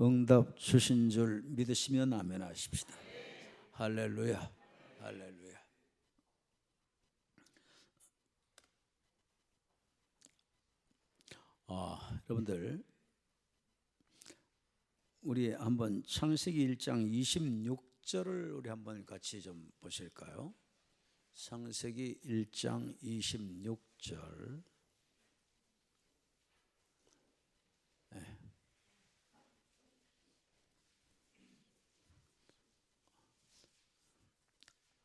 응답 주신 줄 믿으시면 아멘 하십시다. 할렐루야, 할렐루야. 여러분들, 우리 한번 창세기 1장 26절을 우리 한번 같이 좀 보실까요? 창세기 1장 26절. 네.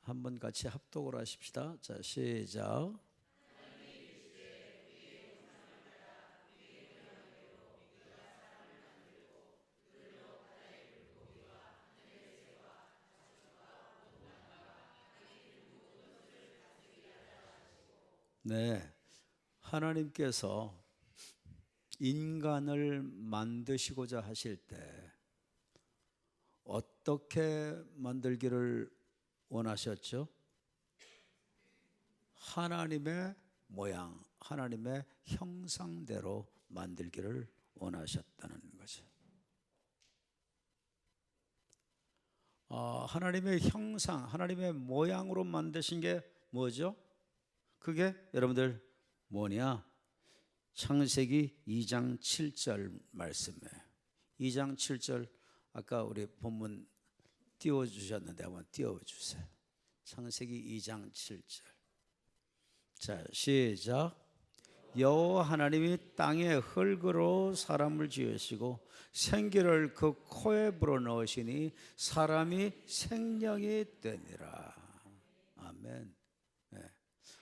한번 같이 합독을 하십시다. 자, 시작. 네, 하나님께서 인간을 만드시고자 하실 때 어떻게 만들기를 원하셨죠? 하나님의 모양, 하나님의 형상대로 만들기를 원하셨다는 거죠. 하나님의 형상, 하나님의 모양으로 만드신 게 뭐죠? 그게 여러분들 뭐냐? 창세기 2장 7절 말씀이에요. 2장 7절 아까 우리 본문 띄워주셨는데 한번 띄워주세요. 창세기 2장 7절. 자, 시작. 여호와 하나님이 땅에 흙으로 사람을 지으시고 생기를 그 코에 불어넣으시니 사람이 생명이 되니라. 아멘. 네.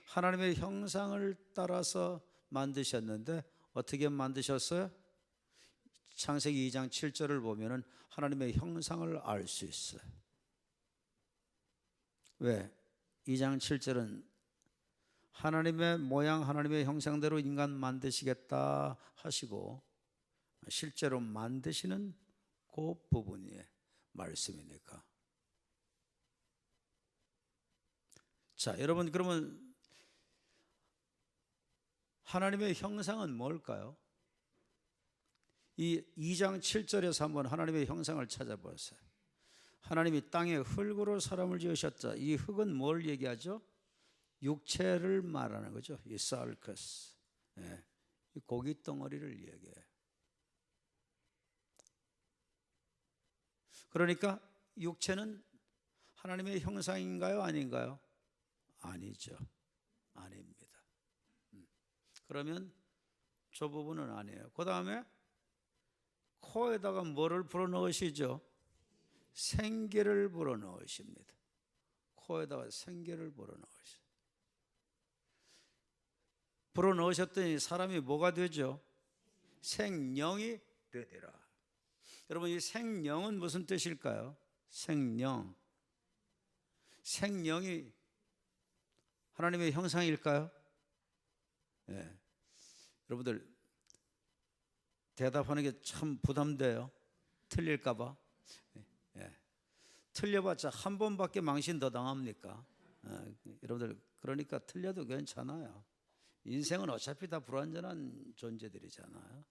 하나님의 형상을 따라서 만드셨는데 어떻게 만드셨어요? 창세기 2장 7절을 보면은 하나님의 형상을 알 수 있어요. 왜? 2장 7절은 하나님의 모양, 하나님의 형상대로 인간 만드시겠다 하시고 실제로 만드시는 그 부분이 말씀이니까. 자, 여러분, 그러면 하나님의 형상은 뭘까요? 이 2장 7절에서 한번 하나님의 형상을 찾아보세요. 하나님이 땅에 흙으로 사람을 지으셨다. 이 흙은 뭘 얘기하죠? 육체를 말하는 거죠. 이 살커스, 이 고기 덩어리를 얘기해요. 그러니까 육체는 하나님의 형상인가요? 아닌가요? 아니죠. 아닙니다. 그러면 저 부분은 아니에요. 그 다음에 코에다가 뭐를 불어넣으시죠? 생기를 불어넣으십니다. 코에다가 생기를 불어넣으십니다. 불어넣으셨더니 사람이 뭐가 되죠? 생명이 되리라. 여러분, 이 생명은 무슨 뜻일까요? 생명. 생명이 하나님의 형상일까요? 네. 여러분들 대답하는 게 참 부담돼요. 틀릴까 봐. 틀려봤자 한 번밖에 망신 더 당합니까? 여러분들, 그러니까 틀려도 괜찮아요. 인생은 어차피 다 불완전한 존재들이잖아요.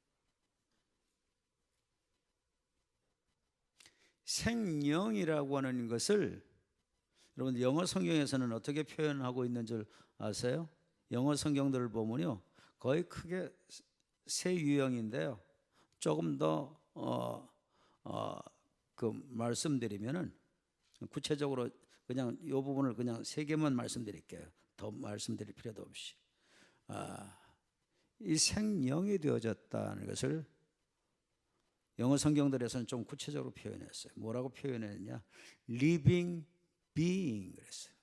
생명이라고 하는 것을 여러분 영어 성경에서는 어떻게 표현하고 있는 줄 아세요? 영어 성경들을 보면요, 거의 크게 세 유형인데요. 조금 더 말씀드리면은 구체적으로 그냥 이 부분을 그냥 세 개만 말씀드릴게요. 더 말씀드릴 필요도 없이. 이 생명이 되어졌다는 것을 영어 성경들에서는 좀 구체적으로 표현했어요. 뭐라고 표현했냐? living being 그랬어요.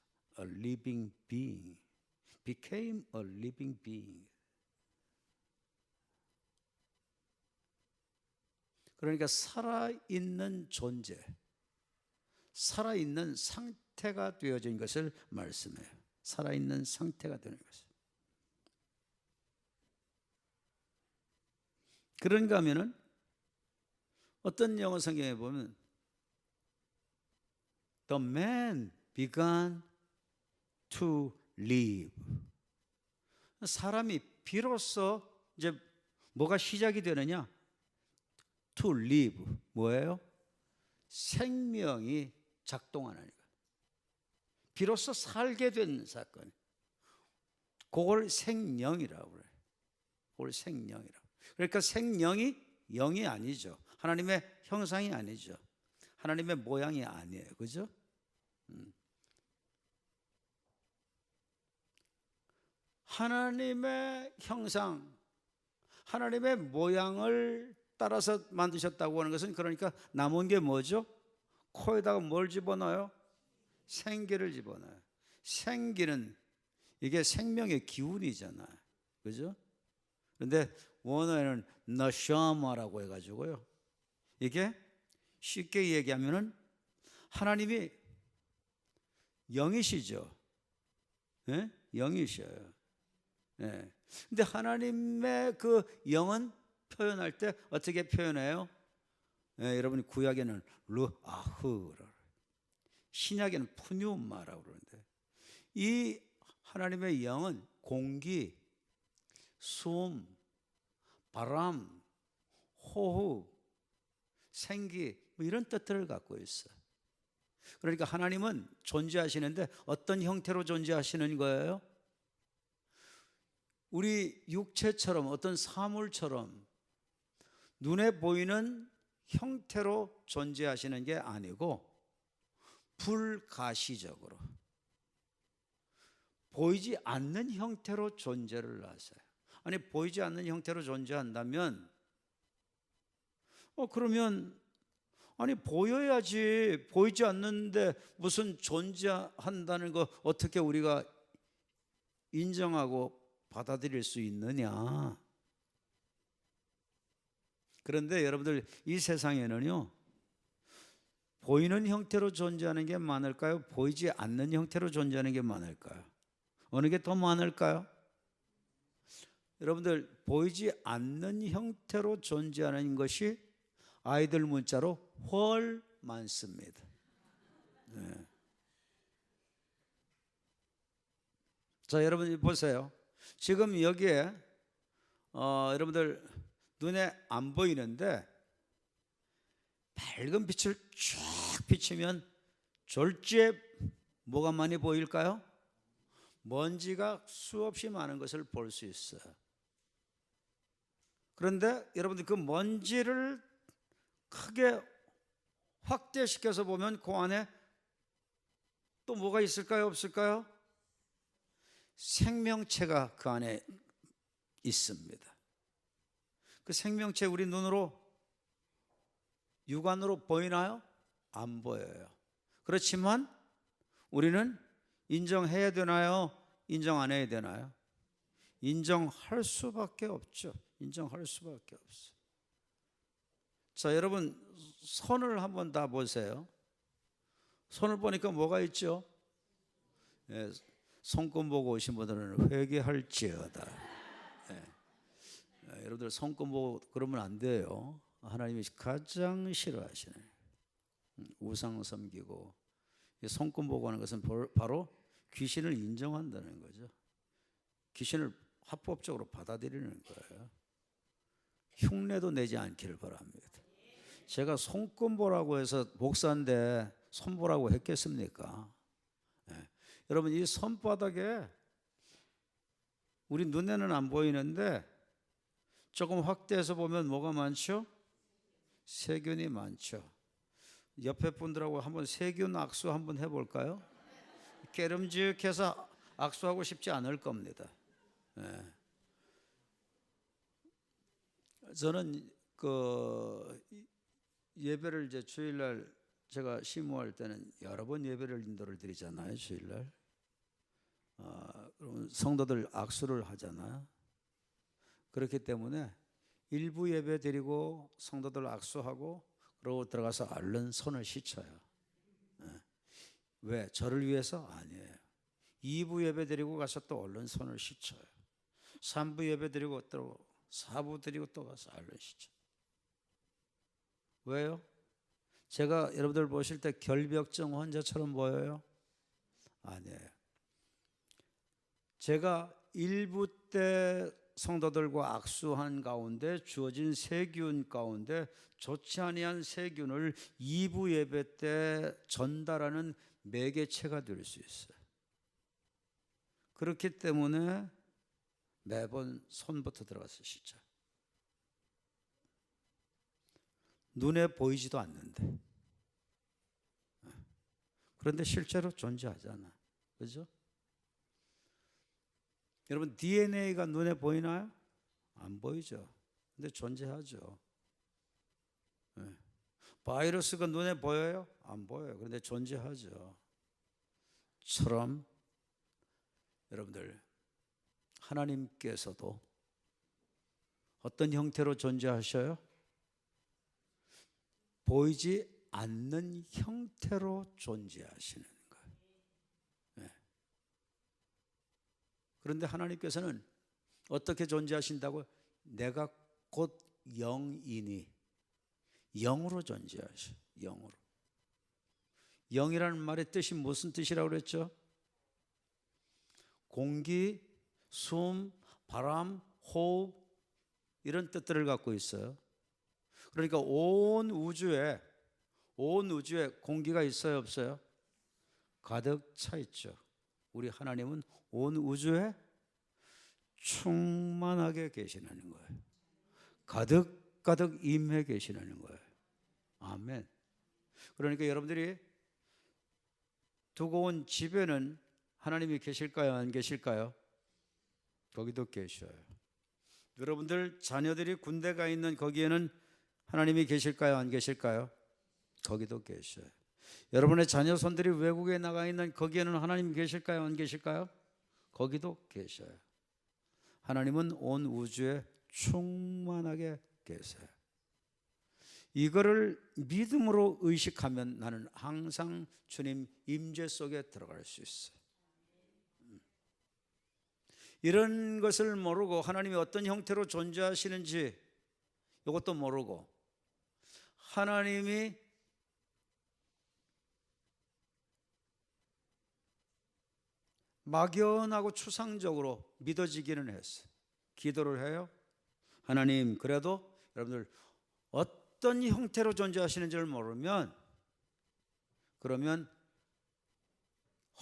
A living being. became a living being. 그러니까 살아있는 존재, 살아있는 상태가 되어진 것을 말씀해요. 살아있는 상태가 되는 것을. 그런가 하면은 어떤 영어 성경에 보면 The man began to live. 사람이 비로소 이제 뭐가 시작이 되느냐? To live. 뭐예요? 생명이 작동하는 거예요. 비로소 살게 된 사건. 그걸 생명이라고 그래요. 그걸 생명이라고. 그러니까 생명이 영이 아니죠. 하나님의 형상이 아니죠. 하나님의 모양이 아니에요. 그죠? 하나님의 형상, 하나님의 모양을 따라서 만드셨다고 하는 것은 그러니까 남은 게 뭐죠? 코에다가 뭘 집어넣어요? 생기를 집어넣어요. 생기는 이게 생명의 기운이잖아요. 그죠? 그런데 원어에는 너샤마라고 해가지고요. 이게 쉽게 얘기하면은 하나님이 영이시죠. 예? 영이셔요. 예. 근데 하나님의 그 영은 표현할 때 어떻게 표현해요? 예, 여러분이 구약에는 르아흐라, 신약에는 푸뉴마라고 그러는데, 이 하나님의 영은 공기, 숨, 바람, 호흡, 생기 뭐 이런 뜻들을 갖고 있어요. 그러니까 하나님은 존재하시는데 어떤 형태로 존재하시는 거예요? 우리 육체처럼 어떤 사물처럼 눈에 보이는 형태로 존재하시는 게 아니고 불가시적으로 보이지 않는 형태로 존재를 하세요. 아니 보이지 않는 형태로 존재한다면 그러면 아니 보여야지, 보이지 않는데 무슨 존재한다는 거 어떻게 우리가 인정하고 받아들일 수 있느냐. 그런데 여러분들 이 세상에는요, 보이는 형태로 존재하는 게 많을까요? 보이지 않는 형태로 존재하는 게 많을까요? 어느 게 더 많을까요? 여러분들 보이지 않는 형태로 존재하는 것이 아이들 문자로 훨 많습니다. 네. 자, 여러분 보세요. 지금 여기에 여러분들 눈에 안 보이는데 밝은 빛을 쫙 비추면 졸지에 뭐가 많이 보일까요? 먼지가 수없이 많은 것을 볼 수 있어요. 그런데 여러분들 그 먼지를 크게 확대시켜서 보면 그 안에 또 뭐가 있을까요? 없을까요? 생명체가 그 안에 있습니다. 그 생명체 우리 눈으로 육안으로 보이나요? 안 보여요. 그렇지만 우리는 인정해야 되나요? 인정 안 해야 되나요? 인정할 수밖에 없죠. 인정할 수밖에 없어요. 자, 여러분 손을 한번 다 보세요. 손을 보니까 뭐가 있죠? 예, 손금 보고 오신 분들은 회개할지어다. 예, 여러분들 손금 보고 그러면 안 돼요. 하나님이 가장 싫어하시는 우상 섬기고 손금 보고 하는 것은 바로 귀신을 인정한다는 거죠. 귀신을 합법적으로 받아들이는 거예요. 흉내도 내지 않기를 바랍니다. 제가 손금 보라고 해서 목사인데 손보라고 했겠습니까? 네. 여러분 이 손바닥에 우리 눈에는 안 보이는데 조금 확대해서 보면 뭐가 많죠? 세균이 많죠. 옆에 분들하고 한번 세균 악수 한번 해볼까요? 깨름직해서 악수하고 싶지 않을 겁니다. 네. 저는 그 예배를 이제 주일날 제가 심호할 때는 여러 번 예배를 인도를 드리잖아요. 주일날. 그러면 성도들 악수를 하잖아요. 그렇기 때문에 일부 예배 드리고 성도들 악수하고 그러고 들어가서 얼른 손을 씻어요. 네. 왜? 저를 위해서? 아니에요. 2부 예배 드리고 가서 또 얼른 손을 씻어요. 3부 예배 드리고 또 4부 드리고 또 가서 얼른 씻어요. 왜요? 제가 여러분들 보실 때 결벽증 환자처럼 보여요? 아니에요. 제가 1부 때 성도들과 악수한 가운데 주어진 세균 가운데 좋지 아니한 세균을 2부 예배 때 전달하는 매개체가 될 수 있어요. 그렇기 때문에 매번 손부터 들어가서 씻자. 눈에 보이지도 않는데, 그런데 실제로 존재하잖아. 그죠? 여러분, DNA가 눈에 보이나요? 안 보이죠. 근데 존재하죠. 바이러스가 눈에 보여요? 안 보여요. 그런데 존재하죠. 처럼 여러분들, 하나님께서도 어떤 형태로 존재하셔요? 보이지 않는 형태로 존재하시는 거예요. 네. 그런데 하나님께서는 어떻게 존재하신다고? 내가 곧 영이니, 영으로 존재하셔. 영으로. 영이라는 말의 뜻이 무슨 뜻이라고 그랬죠? 공기, 숨, 바람, 호흡, 이런 뜻들을 갖고 있어요. 그러니까 온 우주에 공기가 있어요, 없어요? 가득 차 있죠. 우리 하나님은 온 우주에 충만하게 계시는 거예요. 가득 임해 계시는 거예요. 아멘. 그러니까 여러분들이 두고 온 집에는 하나님이 계실까요, 안 계실까요? 거기도 계셔요. 여러분들 자녀들이 군대 가 있는 거기에는 하나님이 계실까요, 안 계실까요? 거기도 계셔요. 여러분의 자녀손들이 외국에 나가 있는 거기에는 하나님이 계실까요, 안 계실까요? 거기도 계셔요. 하나님은 온 우주에 충만하게 계세요. 이거를 믿음으로 의식하면 나는 항상 주님 임재 속에 들어갈 수 있어요. 이런 것을 모르고 하나님이 어떤 형태로 존재하시는지 이것도 모르고 하나님이 막연하고 추상적으로 믿어지기는 했어요. 기도를 해요. 하나님, 그래도 여러분들 어떤 형태로 존재하시는지를 모르면 그러면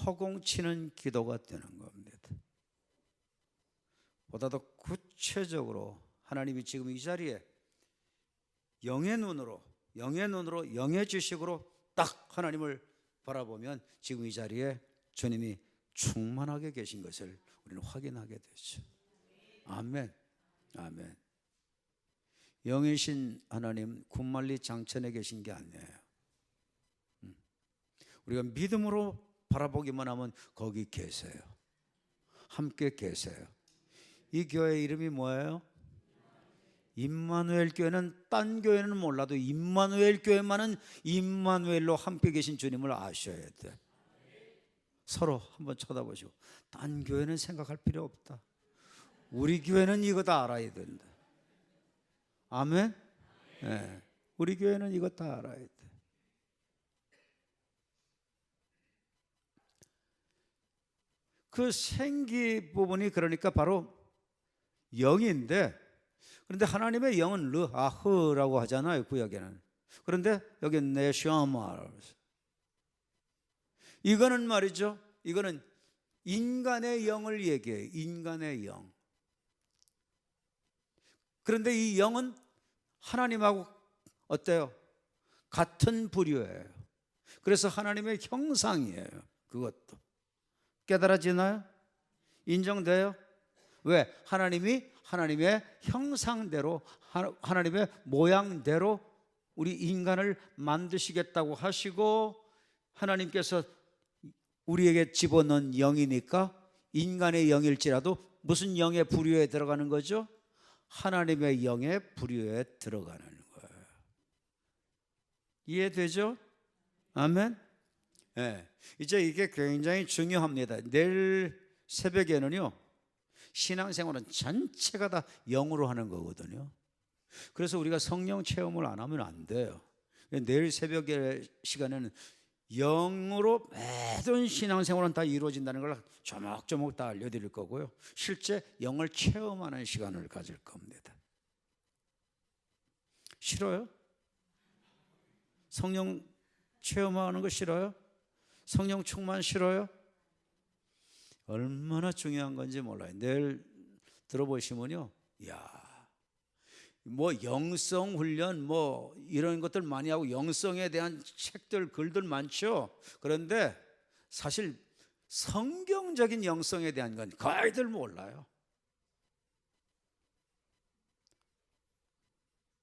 허공치는 기도가 되는 겁니다. 보다 더 구체적으로 하나님이 지금 이 자리에 영의 눈으로 영의 지식으로 딱 하나님을 바라보면 지금 이 자리에 주님이 충만하게 계신 것을 우리는 확인하게 되죠. 아멘. 아멘. 영이신 하나님 군말리 장천에 계신 게 아니에요. 우리가 믿음으로 바라보기만 하면 거기 계세요. 함께 계세요. 이 교회 이름이 뭐예요? 임마누엘 교회는 딴 교회는 몰라도 임마누엘 교회만은 임마누엘로 함께 계신 주님을 아셔야 돼. 서로 한번 쳐다보시고 딴 교회는 생각할 필요 없다. 우리 교회는 이거 다 알아야 된다. 아멘? 네. 우리 교회는 이거 다 알아야 돼. 그 생기 부분이 그러니까 바로 영인데, 그런데 하나님의 영은 르아흐라고 하잖아요, 구약에는. 그런데 여기 네샤마, 이거는 말이죠, 이거는 인간의 영을 얘기해요. 인간의 영. 그런데 이 영은 하나님하고 어때요? 같은 부류예요. 그래서 하나님의 형상이에요. 그것도 깨달아지나요? 인정돼요? 왜? 하나님이 하나님의 형상대로, 하나님의 모양대로 우리 인간을 만드시겠다고 하시고, 하나님께서 우리에게 집어넣은 영이니까 인간의 영일지라도 무슨 영의 부류에 들어가는 거죠? 하나님의 영의 부류에 들어가는 거예요. 이해되죠? 아멘? 네. 이제 이게 굉장히 중요합니다. 내일 새벽에는요, 신앙생활은 전체가 다 영으로 하는 거거든요. 그래서 우리가 성령 체험을 안 하면 안 돼요. 내일 새벽의 시간에는 영으로 모든 신앙생활은 다 이루어진다는 걸 조목조목 다 알려드릴 거고요. 실제 영을 체험하는 시간을 가질 겁니다. 싫어요? 성령 체험하는 거 싫어요? 성령 충만 싫어요? 얼마나 중요한 건지 몰라요. 내일 들어보시면요, 뭐 영성 훈련 뭐 이런 것들 많이 하고 영성에 대한 책들 글들 많죠. 그런데 사실 성경적인 영성에 대한 건 거의들 몰라요.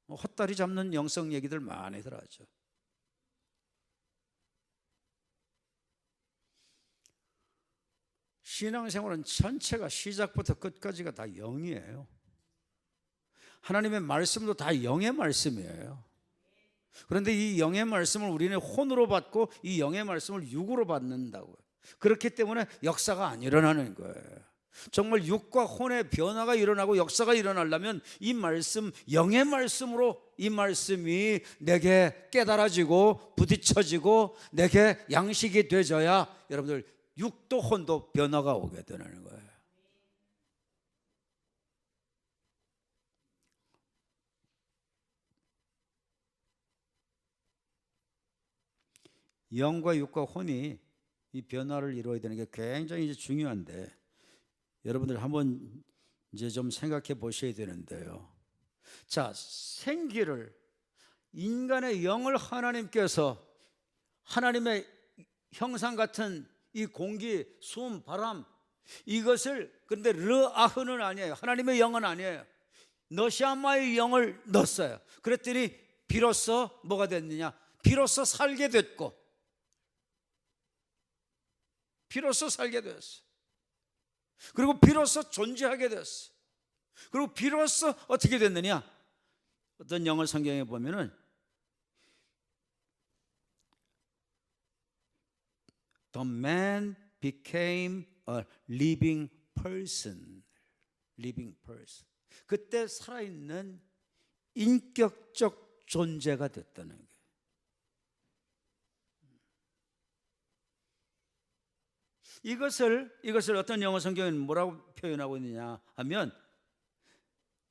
헛다리 잡는 영성 얘기들 많이들 하죠. 신앙생활은 전체가 시작부터 끝까지가 다 영이에요. 하나님의 말씀도 다 영의 말씀이에요. 그런데 이 영의 말씀을 우리는 혼으로 받고 이 영의 말씀을 육으로 받는다고요. 그렇기 때문에 역사가 안 일어나는 거예요. 정말 육과 혼의 변화가 일어나고 역사가 일어나려면 이 말씀, 영의 말씀으로 이 말씀이 내게 깨달아지고 부딪혀지고 내게 양식이 되져야 여러분들 육도 혼도 변화가 오게 되는 거예요. 영과 육과 혼이 이 변화를 이루어야 되는 게 굉장히 중요한데 여러분들 한번 이제 좀 생각해 보셔야 되는데요. 자, 생기를 인간의 영을 하나님께서 하나님의 형상 같은 이 공기, 숨, 바람 이것을 근데 르아흐는 아니에요. 하나님의 영은 아니에요. 너시아마의 영을 넣었어요. 그랬더니 비로소 뭐가 됐느냐? 비로소 살게 됐고 비로소 살게 되었어. 그리고 비로소 존재하게 되었어. 그리고 비로소 어떻게 됐느냐? 어떤 영어 성경에 보면은 The man became a living person. living person. 그때 살아있는 인격적 존재가 됐다는 거예요. 이것을 어떤 영어 성경은 뭐라고 표현하고 있느냐 하면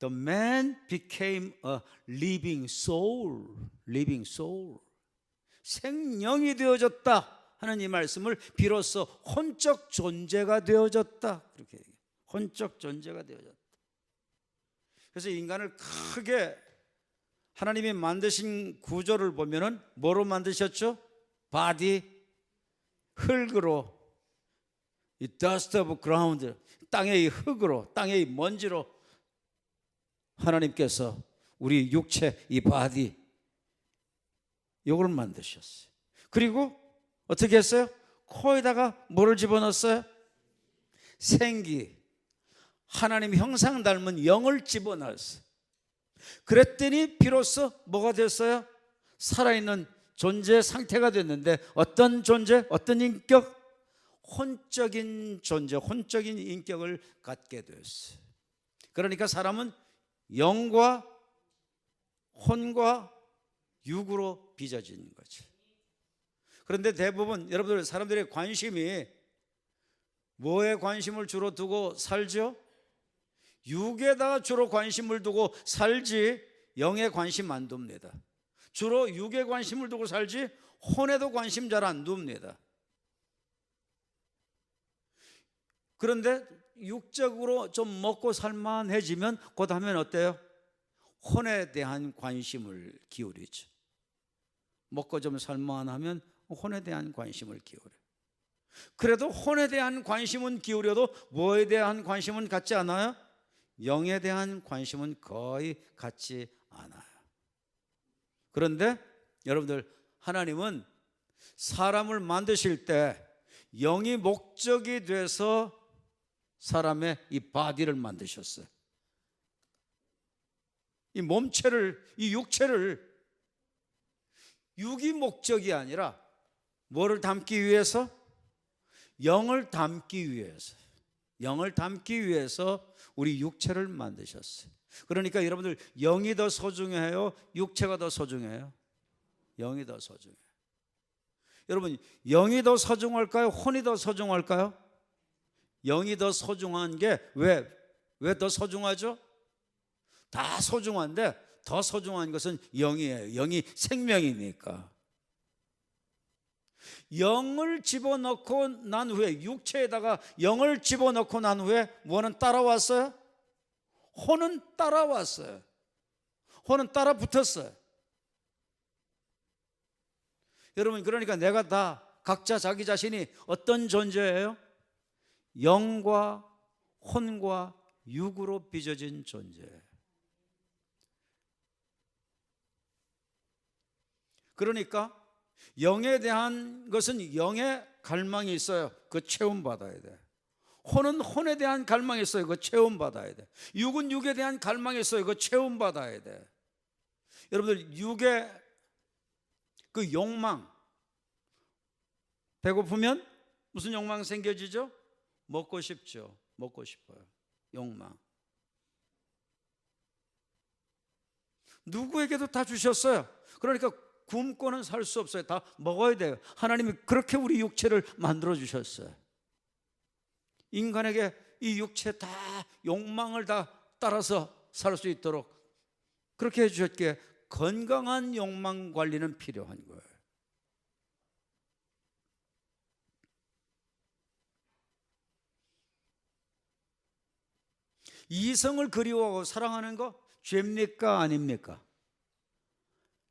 The man became a living soul. living soul. 생명이 되어졌다 하는 이 말씀을 비로소 혼적 존재가 되어졌다. 그렇게 얘기해요. 혼적 존재가 되어졌다. 그래서 인간을 크게 하나님이 만드신 구조를 보면은 뭐로 만드셨죠? 바디, 흙으로, 이 dust of ground, 땅의 흙으로, 땅의 먼지로 하나님께서 우리 육체, 이 바디 이걸 만드셨어요. 그리고 어떻게 했어요? 코에다가 뭐를 집어넣었어요? 생기, 하나님 형상 닮은 영을 집어넣었어요. 그랬더니 비로소 뭐가 됐어요? 살아있는 존재 상태가 됐는데 어떤 존재, 어떤 인격? 혼적인 존재, 혼적인 인격을 갖게 되었어요. 그러니까 사람은 영과 혼과 육으로 빚어진 거죠. 그런데 대부분 여러분들 사람들의 관심이 뭐에 관심을 주로 두고 살죠? 육에다가 주로 관심을 두고 살지 영에 관심 안 둡니다. 주로 육에 관심을 두고 살지 혼에도 관심 잘 안 둡니다. 그런데 육적으로 좀 먹고 살만해지면 곧 하면 어때요? 혼에 대한 관심을 기울이죠. 먹고 좀 살만하면 혼에 대한 관심을 기울여요. 그래도 혼에 대한 관심은 기울여도 뭐에 대한 관심은 갖지 않아요? 영에 대한 관심은 거의 갖지 않아요. 그런데 여러분들 하나님은 사람을 만드실 때 영이 목적이 돼서 사람의 이 바디를 만드셨어요. 이 몸체를, 이 육체를 육이 목적이 아니라 뭐를 담기 위해서? 영을 담기 위해서. 영을 담기 위해서 우리 육체를 만드셨어요. 그러니까 여러분들 영이 더 소중해요? 육체가 더 소중해요? 영이 더 소중해요. 여러분, 영이 더 소중할까요? 혼이 더 소중할까요? 영이 더 소중한 게 왜 더 소중하죠? 다 소중한데 더 소중한 것은 영이에요. 영이 생명이니까. 영을 집어넣고 난 후에, 육체에다가 영을 집어넣고 난 후에 뭐는 따라왔어요? 혼은 따라왔어요. 혼은 따라 붙었어요. 여러분, 그러니까 내가 다 각자 자기 자신이 어떤 존재예요? 영과 혼과 육으로 빚어진 존재예요. 그러니까 영에 대한 것은 영의 갈망이 있어요. 그 체험받아야 돼. 혼은 혼에 대한 갈망이 있어요. 그 체험받아야 돼. 육은 육에 대한 갈망이 있어요. 그 체험받아야 돼. 여러분들, 육의 그 욕망, 배고프면 무슨 욕망 생겨지죠? 먹고 싶죠. 먹고 싶어요. 욕망. 누구에게도 다 주셨어요. 그러니까 굶고는 살 수 없어요. 다 먹어야 돼요. 하나님이 그렇게 우리 육체를 만들어 주셨어요. 인간에게 이 육체 다 욕망을 다 따라서 살 수 있도록 그렇게 해주셨기에 건강한 욕망 관리는 필요한 거예요. 이성을 그리워하고 사랑하는 거 죄입니까? 아닙니까?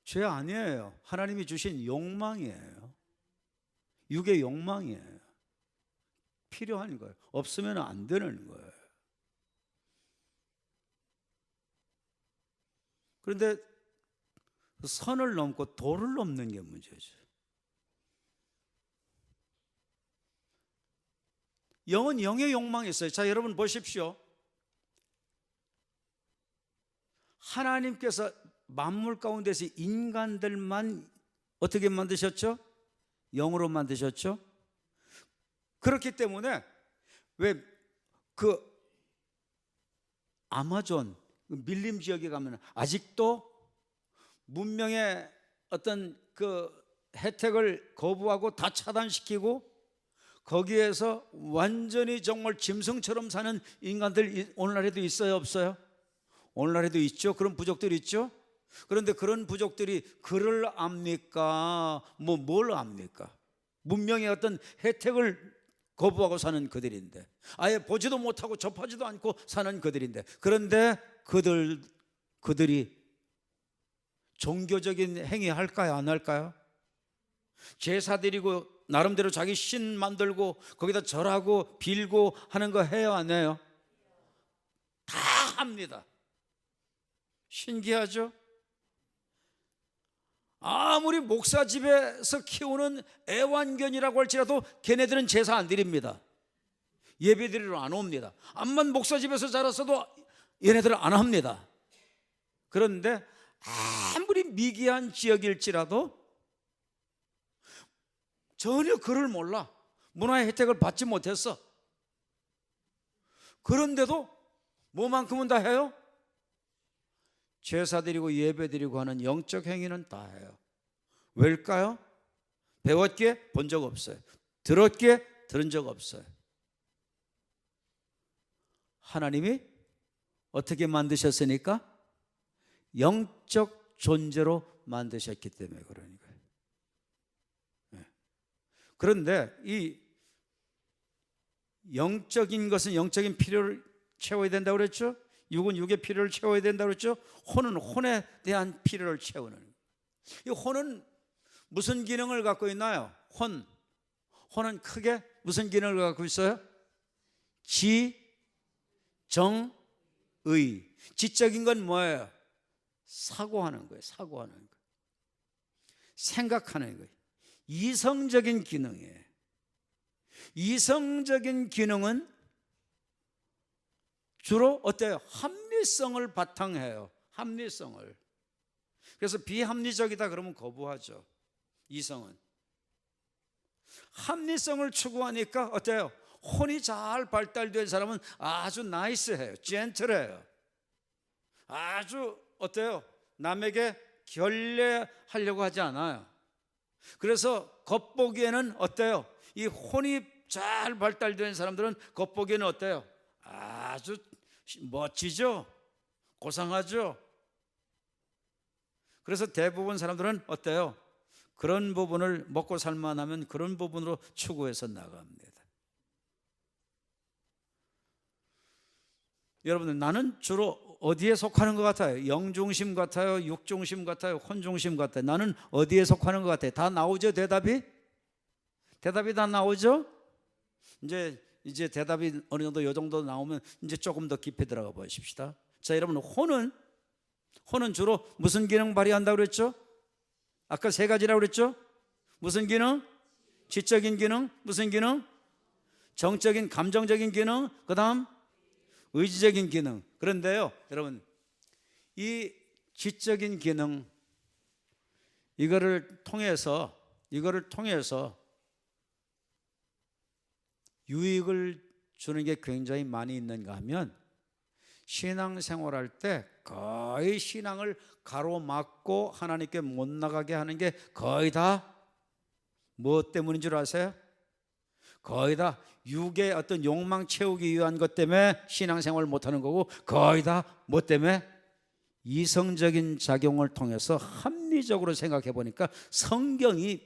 죄 아니에요. 하나님이 주신 욕망이에요. 육의 욕망이에요. 필요한 거예요. 없으면 안 되는 거예요. 그런데 선을 넘고 도를 넘는 게 문제죠. 영은 영의 욕망이 있어요. 자, 여러분 보십시오. 하나님께서 만물 가운데서 인간들만 어떻게 만드셨죠? 영으로 만드셨죠? 그렇기 때문에 왜 그 아마존 밀림 지역에 가면 아직도 문명의 어떤 그 혜택을 거부하고 다 차단시키고 거기에서 완전히 정말 짐승처럼 사는 인간들 오늘날에도 있어요, 없어요? 오늘날에도 있죠. 그런 부족들이 있죠. 그런데 그런 부족들이 그를 압니까? 뭘 압니까? 문명의 어떤 혜택을 거부하고 사는 그들인데, 아예 보지도 못하고 접하지도 않고 사는 그들인데, 그런데 그들이 종교적인 행위 할까요? 안 할까요? 제사 드리고 나름대로 자기 신 만들고 거기다 절하고 빌고 하는 거 해요, 안 해요? 다 합니다. 신기하죠? 아무리 목사 집에서 키우는 애완견이라고 할지라도 걔네들은 제사 안 드립니다. 예배 드리러 안 옵니다. 암만 목사 집에서 자랐어도 얘네들은 안 합니다. 그런데 아무리 미개한 지역일지라도 전혀 그를 몰라. 문화의 혜택을 받지 못했어. 그런데도 뭐만큼은 다 해요? 제사 드리고 예배 드리고 하는 영적 행위는 다 해요. 왜일까요? 배웠기에 본 적 없어요. 들었기에 들은 적 없어요. 하나님이 어떻게 만드셨으니까? 영적 존재로 만드셨기 때문에 그러는 거예요. 그런데 이 영적인 것은 영적인 필요를 채워야 된다고 그랬죠? 육은 육의 필요를 채워야 된다고 그랬죠? 혼은 혼에 대한 필요를 채우는 거예요. 이 혼은 무슨 기능을 갖고 있나요? 혼은 크게 무슨 기능을 갖고 있어요? 지, 정, 의. 지적인 건 뭐예요? 사고하는 거예요. 사고하는 거예요. 생각하는 거예요. 이성적인 기능이에요. 이성적인 기능은 주로 어때요? 합리성을 바탕해요. 합리성을. 그래서 비합리적이다 그러면 거부하죠. 이성은. 합리성을 추구하니까 어때요? 혼이 잘 발달된 사람은 아주 나이스해요. 젠틀해요. 아주 어때요? 남에게 결례하려고 하지 않아요. 그래서 겉보기에는 어때요? 이 혼이 잘 발달된 사람들은 겉보기에는 어때요? 아주 멋지죠? 고상하죠? 그래서 대부분 사람들은 어때요? 그런 부분을 먹고 살만하면 그런 부분으로 추구해서 나갑니다. 여러분들, 나는 주로 어디에 속하는 것 같아요? 영중심 같아요? 육중심 같아요? 혼중심 같아요? 나는 어디에 속하는 것 같아요? 다 나오죠, 대답이? 대답이 다 나오죠? 이제 대답이 어느 정도 요 정도 나오면 이제 조금 더 깊이 들어가 보십시다. 자, 여러분, 혼은 주로 무슨 기능 발휘한다고 그랬죠? 아까 세 가지라고 그랬죠? 무슨 기능? 지적인 기능. 무슨 기능? 정적인, 감정적인 기능. 그 다음 의지적인 기능. 그런데요, 여러분, 이 지적인 기능, 이거를 통해서 유익을 주는 게 굉장히 많이 있는가 하면, 신앙생활할 때 거의 신앙을 가로막고 하나님께 못 나가게 하는 게 거의 다 무엇 때문인 줄 아세요? 거의 다 육의 어떤 욕망 채우기 위한 것 때문에 신앙생활을 못하는 거고, 거의 다 뭐 때문에? 이성적인 작용을 통해서 합리적으로 생각해 보니까 성경이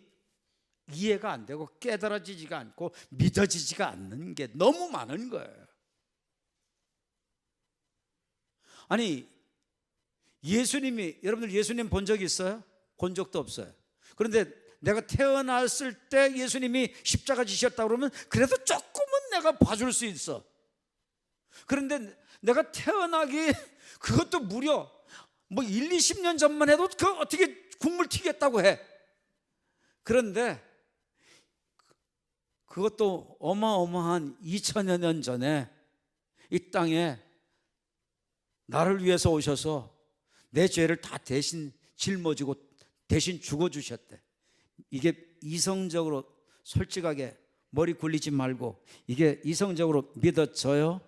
이해가 안 되고 깨달아지지가 않고 믿어지지가 않는 게 너무 많은 거예요. 아니, 여러분들 예수님 본 적 있어요? 본 적도 없어요. 그런데 내가 태어났을 때 예수님이 십자가 지셨다고 그러면 그래도 조금은 내가 봐줄 수 있어. 그런데 내가 태어나기 그것도 무려 뭐 1, 20년 전만 해도 그 어떻게 국물 튀겠다고 해. 그런데 그것도 어마어마한 2000여 년 전에 이 땅에 나를 위해서 오셔서 내 죄를 다 대신 짊어지고 대신 죽어주셨대. 이게 이성적으로 솔직하게 머리 굴리지 말고 이게 이성적으로 믿어져요?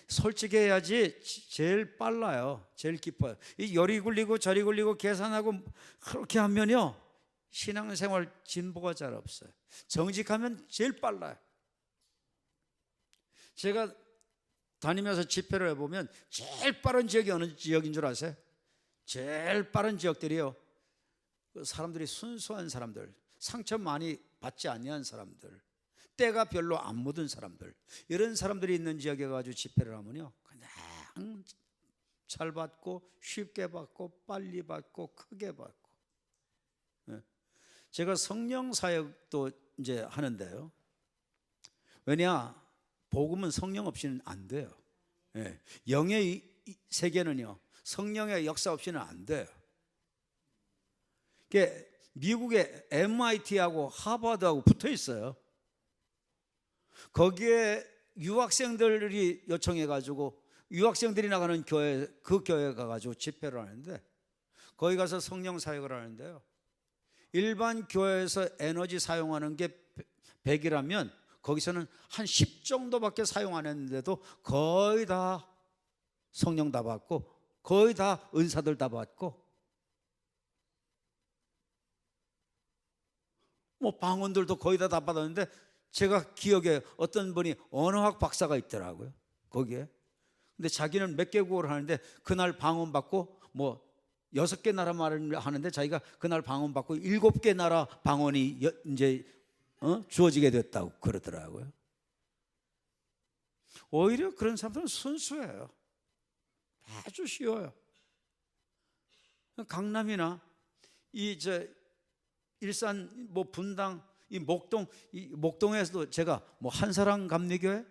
솔직해야지 제일 빨라요. 제일 깊어요. 이 열이 굴리고 저리 굴리고 계산하고 그렇게 하면요, 신앙생활 진보가 잘 없어요. 정직하면 제일 빨라요. 제가 다니면서 집회를 해보면 제일 빠른 지역이 어느 지역인 줄 아세요? 제일 빠른 지역들이요, 사람들이 순수한 사람들, 상처 많이 받지 아니한 사람들, 때가 별로 안 묻은 사람들, 이런 사람들이 있는 지역에 가지고 집회를 하면요, 그냥 잘 받고 쉽게 받고 빨리 받고 크게 받고. 제가 성령 사역도 이제 하는데요, 왜냐, 복음은 성령 없이는 안 돼요. 영의 세계는요, 성령의 역사 없이는 안 돼요. 미국의 MIT하고 하버드하고 붙어 있어요. 거기에 유학생들이 요청해 가지고 유학생들이 나가는 교회, 그 교회에 가가지고 집회를 하는데, 거기 가서 성령 사역을 하는데요, 일반 교회에서 에너지 사용하는 게 100이라면 거기서는 한 10 정도밖에 사용 안 했는데도 거의 다 성령 다 받고 거의 다 은사들 다 받고, 뭐 방언들도 거의 다 받았는데, 제가 기억에 어떤 분이 언어학 박사가 있더라고요, 거기에. 근데 자기는 몇 개국어를 하는데 그날 방언 받고 뭐 6개 나라 말을 하는데 자기가 그날 방언 받고 7개 나라 방언이 이제 주어지게 됐다고 그러더라고요. 오히려 그런 사람들은 순수해요. 아주 쉬워요. 강남이나 일산, 뭐 분당, 이 목동에서도 제가 뭐 한사랑 감리교회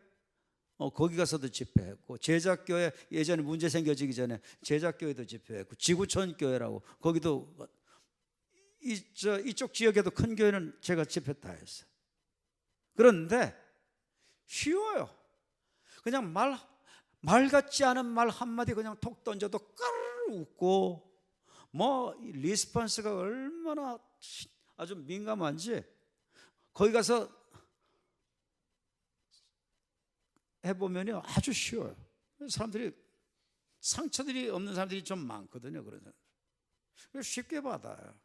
거기 가서도 집회했고, 제작교회 예전에 문제 생겨지기 전에 제작교회도 집회했고, 지구촌 교회라고 거기도 이쪽 지역에도 큰 교회는 제가 집회 다 했어요. 그런데 쉬워요. 그냥 말 같지 않은 말 한마디 그냥 톡 던져도 까르르 웃고, 뭐 리스폰스가 얼마나 아주 민감한지 거기 가서 해보면요, 아주 쉬워요. 사람들이, 상처들이 없는 사람들이 좀 많거든요. 그런 사람. 쉽게 받아요.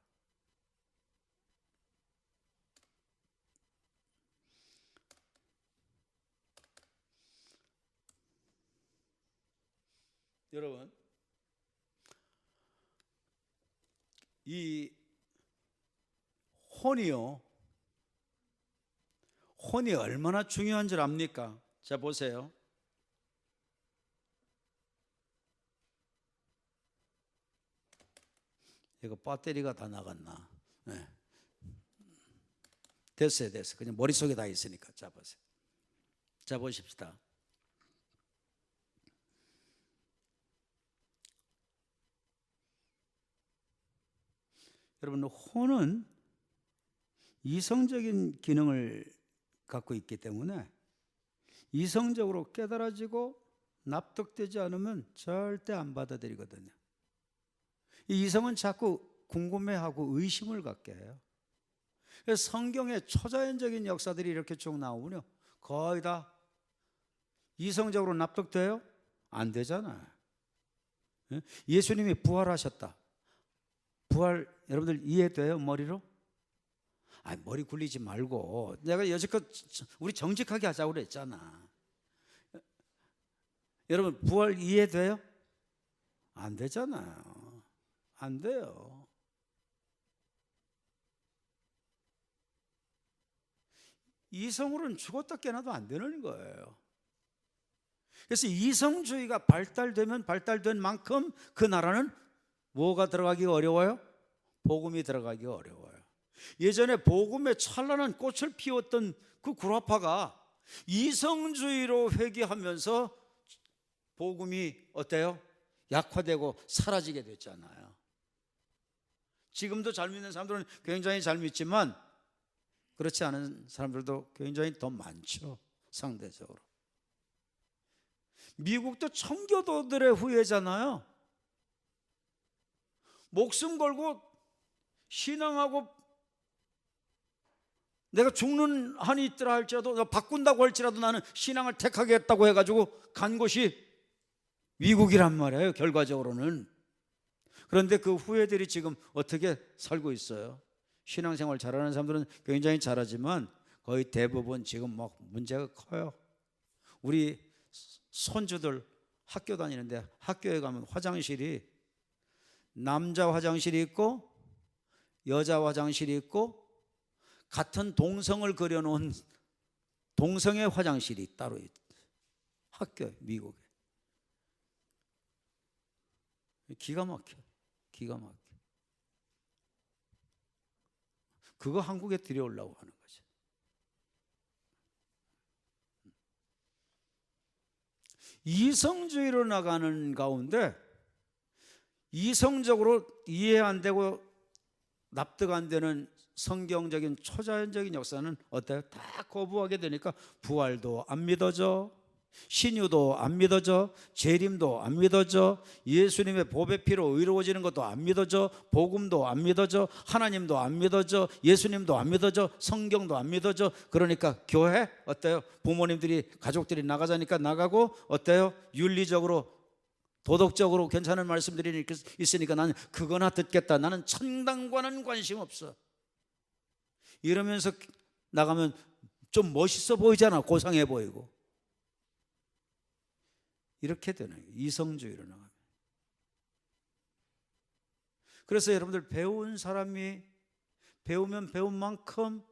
여러분, 이 혼이 얼마나 중요한 줄 압니까? 자, 보세요. 이거 배터리가 다 나갔나? 네. 됐어요. 그냥 머릿속에 다 있으니까. 자, 보세요. 자, 보십시다. 여러분, 혼은 이성적인 기능을 갖고 있기 때문에 이성적으로 깨달아지고 납득되지 않으면 절대 안 받아들이거든요. 이 이성은 자꾸 궁금해하고 의심을 갖게 해요. 그래서 성경에 초자연적인 역사들이 이렇게 쭉 나오면요, 거의 다 이성적으로 납득돼요? 안 되잖아요. 예수님이 부활하셨다. 부활 여러분들 이해돼요? 머리로? 머리 굴리지 말고 내가 여지껏 우리 정직하게 하자고 그랬잖아. 여러분, 부활 이해돼요? 안 되잖아요. 안 돼요. 이성으로는 죽었다 깨어나도 안 되는 거예요. 그래서 이성주의가 발달되면 발달된 만큼 그 나라는 뭐가 들어가기 어려워요? 복음이 들어가기 어려워요. 예전에 복음에 찬란한 꽃을 피웠던 그 구라파가 이성주의로 회귀하면서 복음이 어때요? 약화되고 사라지게 됐잖아요. 지금도 잘 믿는 사람들은 굉장히 잘 믿지만 그렇지 않은 사람들도 굉장히 더 많죠. 상대적으로. 미국도 청교도들의 후예잖아요. 목숨 걸고 신앙하고 내가 죽는 한이 있더라 할지라도, 바꾼다고 할지라도 나는 신앙을 택하겠다고 해가지고 간 곳이 미국이란 말이에요, 결과적으로는. 그런데 그 후예들이 지금 어떻게 살고 있어요? 신앙생활 잘하는 사람들은 굉장히 잘하지만 거의 대부분 지금 막 문제가 커요. 우리 손주들 학교 다니는데 학교에 가면 화장실이 남자 화장실이 있고 여자 화장실이 있고 같은 동성을 그려놓은 동성의 화장실이 따로 있어요. 학교에, 미국에. 기가 막혀. 기가 막혀. 그거 한국에 들여오려고 하는 거죠. 이성주의로 나가는 가운데 이성적으로 이해 안 되고 납득 안 되는 성경적인 초자연적인 역사는 어때요? 다 거부하게 되니까 부활도 안 믿어져, 신유도 안 믿어져, 재림도 안 믿어져, 예수님의 보배 피로 의로워지는 것도 안 믿어져, 복음도 안 믿어져, 하나님도 안 믿어져, 예수님도 안 믿어져, 성경도 안 믿어져. 그러니까 교회 어때요? 부모님들이 가족들이 나가자니까 나가고 어때요? 윤리적으로 도덕적으로 괜찮은 말씀들이 있으니까 나는 그거나 듣겠다. 나는 천당과는 관심 없어. 이러면서 나가면 좀 멋있어 보이잖아. 고상해 보이고. 이렇게 되는 거예요. 이성주의로 나가면. 그래서 여러분들 배운 사람이 배우면 배운 만큼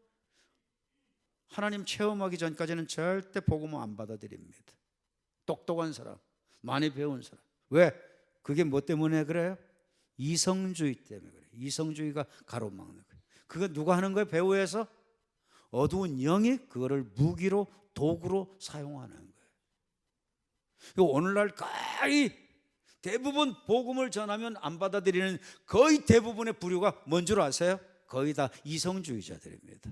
하나님 체험하기 전까지는 절대 복음을 안 받아들입니다. 똑똑한 사람, 많이 배운 사람. 왜? 그게 뭐 때문에 그래요? 이성주의 때문에 그래요. 이성주의가 가로막는 거예요. 그거 누가 하는 거예요? 배후에서? 어두운 영이 그거를 무기로 도구로 사용하는 거예요. 오늘날 거의 대부분 복음을 전하면 안 받아들이는 거의 대부분의 부류가 뭔 줄 아세요? 거의 다 이성주의자들입니다.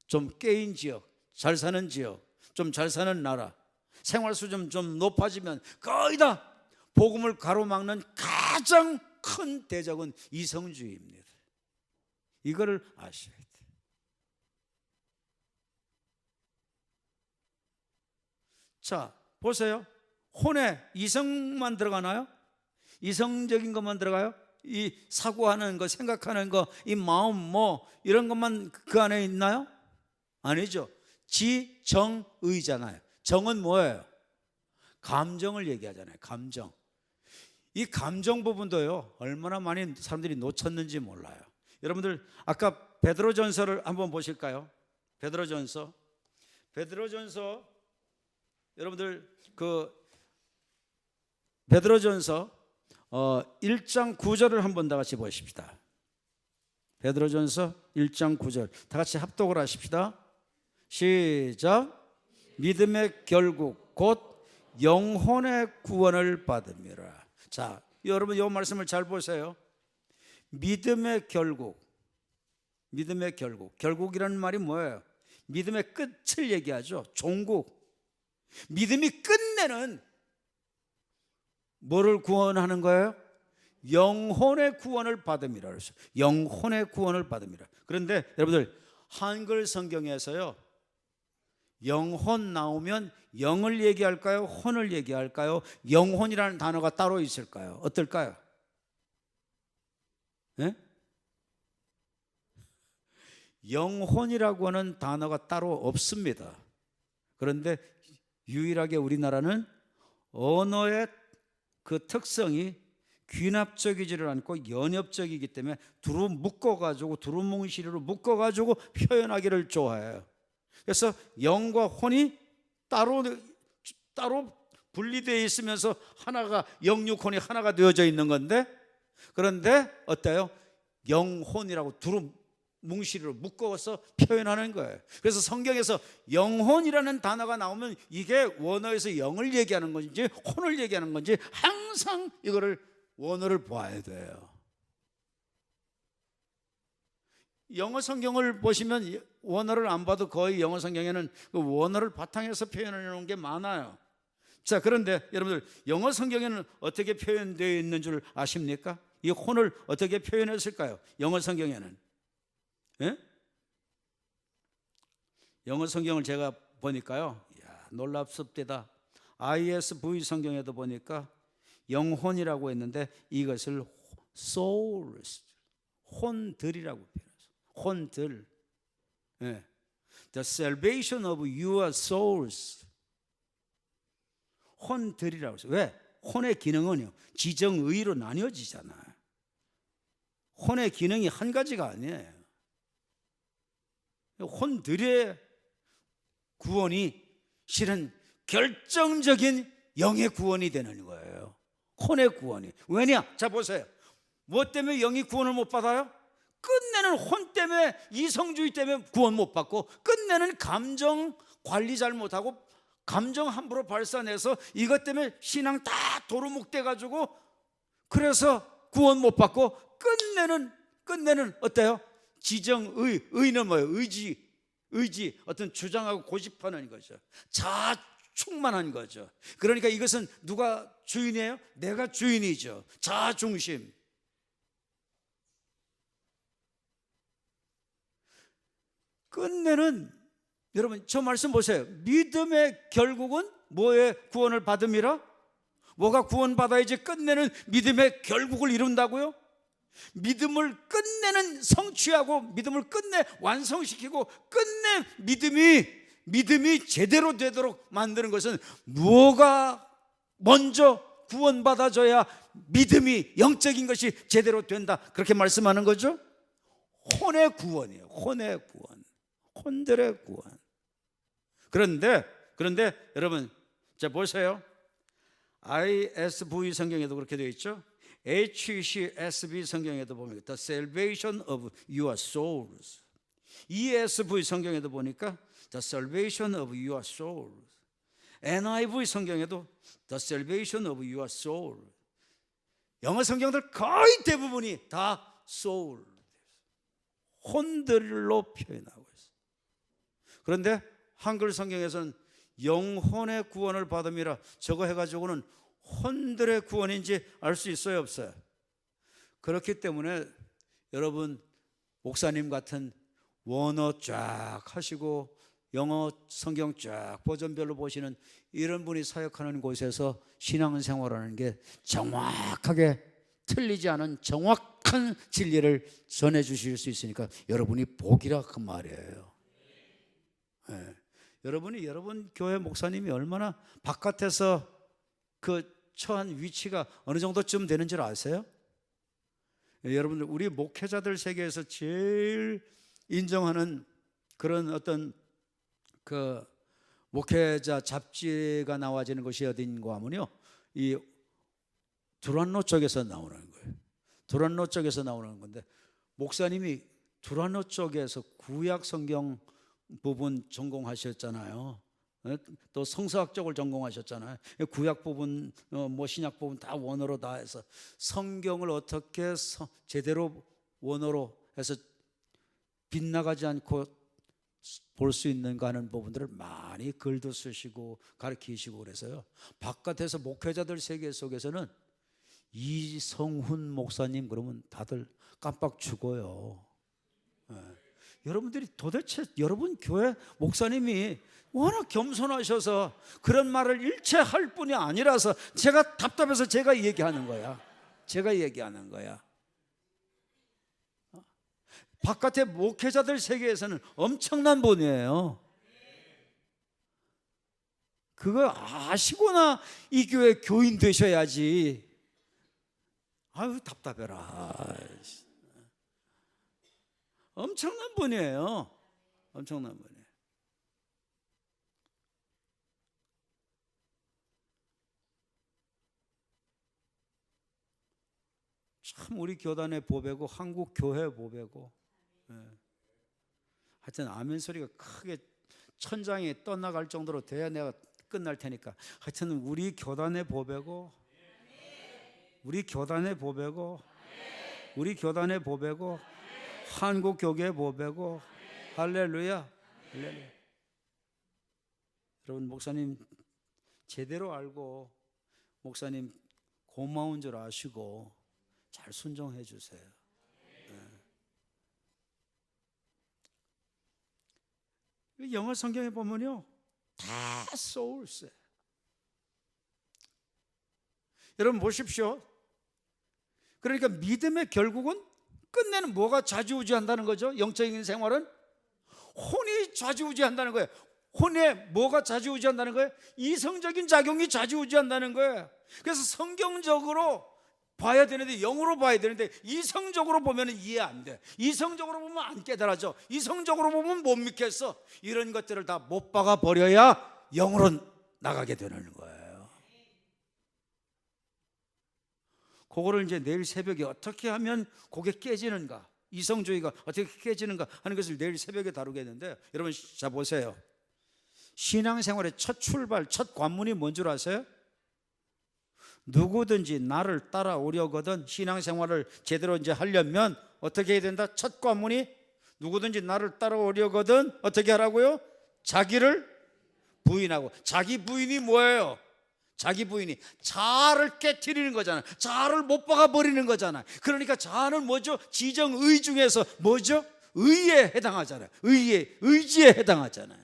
좀 깨인 지역, 잘 사는 지역, 좀 잘 사는 나라, 생활 수준 좀 높아지면 거의 다 복음을 가로막는 가장 큰 대적은 이성주의입니다. 이거를 아셔야 돼요. 자, 보세요. 혼에 이성만 들어가나요? 이성적인 것만 들어가요? 이 사고하는 거, 생각하는 거, 이 마음 뭐 이런 것만 그 안에 있나요? 아니죠. 지정의잖아요. 정은 뭐예요? 감정을 얘기하잖아요. 감정. 이 감정 부분도요, 얼마나 많이 사람들이 놓쳤는지 몰라요. 여러분들 아까 베드로전서를 한번 보실까요? 베드로전서 여러분들 그 베드로전서 1장 9절을 한번 다 같이 보십시다. 베드로전서 1장 9절 다 같이 합독을 하십시다. 시작. 믿음의 결국 곧 영혼의 구원을 받음이라. 자, 여러분 이 말씀을 잘 보세요. 믿음의 결국, 믿음의 결국. 결국이라는 말이 뭐예요? 믿음의 끝을 얘기하죠. 종국. 믿음이 끝내는 뭐를 구원하는 거예요? 영혼의 구원을 받음이라 그랬어요. 영혼의 구원을 받음이라. 그런데 여러분들 한글 성경에서요, 영혼 나오면 영을 얘기할까요? 혼을 얘기할까요? 영혼이라는 단어가 따로 있을까요? 어떨까요? 네? 영혼이라고 하는 단어가 따로 없습니다. 그런데 유일하게 우리나라는 언어의 그 특성이 귀납적이지를 않고 연협적이기 때문에 두루 묶어가지고 두루뭉실이로 묶어가지고 표현하기를 좋아해요. 그래서 영과 혼이 따로 분리되어 있으면서 하나가 영육혼이 하나가 되어져 있는 건데, 그런데 어때요? 영혼이라고 두루 뭉실이로 묶어서 표현하는 거예요. 그래서 성경에서 영혼이라는 단어가 나오면 이게 원어에서 영을 얘기하는 건지 혼을 얘기하는 건지 항상 이거를 원어를 보아야 돼요. 영어 성경을 보시면 원어를 안 봐도 거의 영어 성경에는 그 원어를 바탕에서 표현해 놓은 게 많아요. 자, 그런데 여러분들 영어 성경에는 어떻게 표현되어 있는 줄 아십니까? 이 혼을 어떻게 표현했을까요? 영어 성경에는. 예? 영어 성경을 제가 보니까요, 이야, 놀랍습니다. ISV 성경에도 보니까 영혼이라고 했는데 이것을 souls, 혼들이라고 표현했어요. 혼들. 예. The salvation of your souls. 혼들이라고 했어요. 왜? 혼의 기능은요, 지정의로 나뉘어지잖아요. 혼의 기능이 한 가지가 아니에요. 혼들의 구원이 실은 결정적인 영의 구원이 되는 거예요. 혼의 구원이. 왜냐? 자, 보세요. 뭐 때문에 영이 구원을 못 받아요? 끝내는 혼 때문에, 이성주의 때문에 구원 못 받고, 끝내는 감정 관리 잘못하고 감정 함부로 발산해서 이것 때문에 신앙 다 도루묵돼 가지고 그래서 구원 못 받고, 끝내는 어때요? 지정의, 의는 뭐예요? 의지, 어떤 주장하고 고집하는 거죠. 자충만한 거죠. 그러니까 이것은 누가 주인이에요? 내가 주인이죠. 자중심. 끝내는, 여러분 저 말씀 보세요. 믿음의 결국은 뭐의 구원을 받음이라? 뭐가 구원받아야지 끝내는 믿음의 결국을 이룬다고요? 믿음을 끝내는 성취하고 믿음을 끝내 완성시키고 끝내 믿음이 제대로 되도록 만드는 것은 뭐가 먼저 구원받아줘야 믿음이, 영적인 것이 제대로 된다, 그렇게 말씀하는 거죠. 혼의 구원이에요. 혼의 구원, 혼들의 구원. 그런데 여러분 자 보세요. ISV 성경에도 그렇게 되어 있죠. HCSB 성경에도 보면 The salvation of your souls. ESV 성경에도 보니까 The salvation of your souls. NIV 성경에도 The salvation of your soul. 영어 성경들 거의 대부분이 다 soul, 혼들로 표현하고 있어요. 그런데 한글 성경에서는 영혼의 구원을 받음이라 저거 해가지고는 혼들의 구원인지 알 수 있어요, 없어요? 그렇기 때문에 여러분 목사님 같은 원어 쫙 하시고 영어 성경 쫙 버전별로 보시는 이런 분이 사역하는 곳에서 신앙생활하는 게 정확하게 틀리지 않은 정확한 진리를 전해 주실 수 있으니까 여러분이 복이라 그 말이에요. 예. 여러분이 여러분 교회 목사님이 얼마나 바깥에서 그 처한 위치가 어느 정도쯤 되는 줄 아세요? 예, 여러분들 우리 목회자들 세계에서 제일 인정하는 그런 어떤 그 목회자 잡지가 나와지는 것이 어딘가 하면요, 이 두란노 쪽에서 나오는 거예요. 두란노 쪽에서 나오는 건데, 목사님이 두란노 쪽에서 구약 성경 부분 전공하셨잖아요. 또 성서학 쪽을 전공하셨잖아요. 구약 부분, 뭐 신약 부분 다 원어로 다 해서 성경을 어떻게 제대로 원어로 해서 빗나가지 않고 볼 수 있는가 하는 부분들을 많이 글도 쓰시고 가르치시고 그래서요, 바깥에서 목회자들 세계 속에서는 이성훈 목사님 그러면 다들 깜빡 죽어요. 예. 여러분들이 도대체 여러분 교회 목사님이 워낙 겸손하셔서 그런 말을 일체 할 뿐이 아니라서 제가 답답해서 제가 얘기하는 거야. 제가 얘기하는 거야. 바깥의 목회자들 세계에서는 엄청난 분이에요. 그거 아시고나 이 교회 교인 되셔야지. 아유, 답답해라. 엄청난 분이에요. 엄청난 분이에요. 참 우리 교단의 보배고 한국 교회 보배고. 예. 하여튼 아멘 소리가 크게 천장에 떠나갈 정도로 돼야 내가 끝날 테니까, 하여튼 우리 교단의 보배고, 우리 교단의 보배고, 우리 교단의 보배고, 한국 교계의 보배고. 할렐루야. 할렐루야. 여러분 목사님 제대로 알고 목사님 고마운 줄 아시고 잘 순종해 주세요. 영어 성경에 보면요, 다 souls. 여러분 보십시오. 그러니까 믿음의 결국은 끝내는 뭐가 좌지우지한다는 거죠? 영적인 생활은 혼이 좌지우지한다는 거예요. 혼에 뭐가 좌지우지한다는 거예요? 이성적인 작용이 좌지우지한다는 거예요. 그래서 성경적으로 봐야 되는데, 영으로 봐야 되는데 이성적으로 보면 이해 안 돼. 이성적으로 보면 안 깨달아져. 이성적으로 보면 못 믿겠어. 이런 것들을 다 못 박아 버려야 영으로 나가게 되는 거예요. 그거를 이제 내일 새벽에 어떻게 하면 그게 깨지는가, 이성주의가 어떻게 깨지는가 하는 것을 내일 새벽에 다루겠는데, 여러분 자 보세요. 신앙생활의 첫 출발, 첫 관문이 뭔 줄 아세요? 누구든지 나를 따라오려거든, 신앙생활을 제대로 이제 하려면 어떻게 해야 된다? 첫 관문이 누구든지 나를 따라오려거든 어떻게 하라고요? 자기를 부인하고. 자기 부인이 뭐예요? 자기 부인이 자아를 깨트리는 거잖아요. 자아를 못 박아 버리는 거잖아요. 그러니까 자아는 뭐죠? 지정의 중에서 뭐죠? 의에 해당하잖아요. 의지에 해당하잖아요.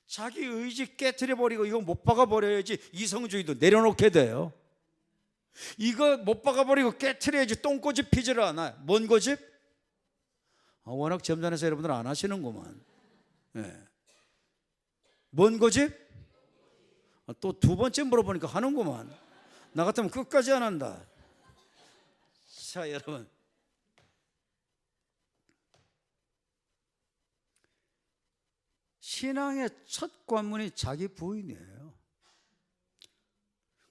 자기 의지 깨트려버리고 이거 못 박아버려야지 이성주의도 내려놓게 돼요. 이거 못 박아버리고 깨트려야지 똥꼬집 피지를 않아요. 뭔 고집? 워낙 점잖아서 여러분들 안 하시는구만. 네. 뭔 고집? 또 두 번째 물어보니까 하는구만. 나 같으면 끝까지 안 한다. 자 여러분, 신앙의 첫 관문이 자기 부인이에요.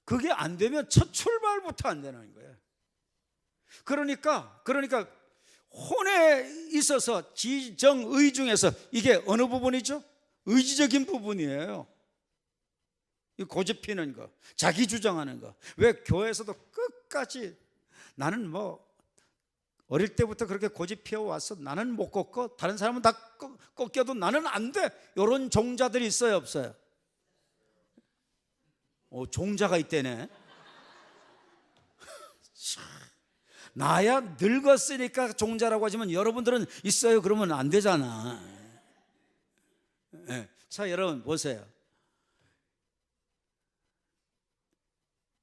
그게 안 되면 첫 출발부터 안 되는 거예요. 그러니까 혼에 있어서 지정의 중에서 이게 어느 부분이죠? 의지적인 부분이에요. 고집 피는 거, 자기 주장하는 거. 왜 교회에서도 끝까지 나는 뭐 어릴 때부터 그렇게 고집 피워왔어, 나는 못 꺾어, 다른 사람은 다 꺾여도 나는 안 돼, 이런 종자들이 있어요 없어요? 종자가 있대네. 나야 늙었으니까 종자라고 하지만 여러분들은 있어요 그러면 안 되잖아. 네. 자 여러분 보세요.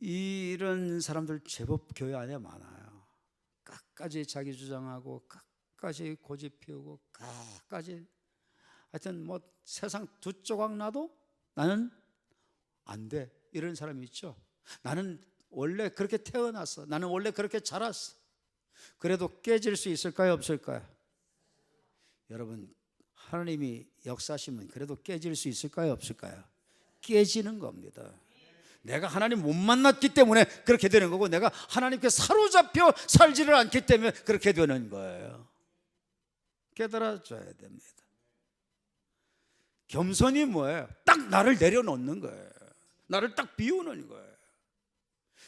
이런 사람들 제법 교회 안에 많아요. 끝까지 자기 주장하고 끝까지 고집 피우고 끝까지 하여튼 뭐 세상 두 조각 나도 나는 안 돼, 이런 사람이 있죠. 나는 원래 그렇게 태어났어, 나는 원래 그렇게 자랐어. 그래도 깨질 수 있을까요, 없을까요? 여러분, 하나님이 역사하시면 그래도 깨질 수 있을까요, 없을까요? 깨지는 겁니다. 내가 하나님 못 만났기 때문에 그렇게 되는 거고, 내가 하나님께 사로잡혀 살지를 않기 때문에 그렇게 되는 거예요. 깨달아줘야 됩니다. 겸손이 뭐예요? 딱 나를 내려놓는 거예요. 나를 딱 비우는 거예요.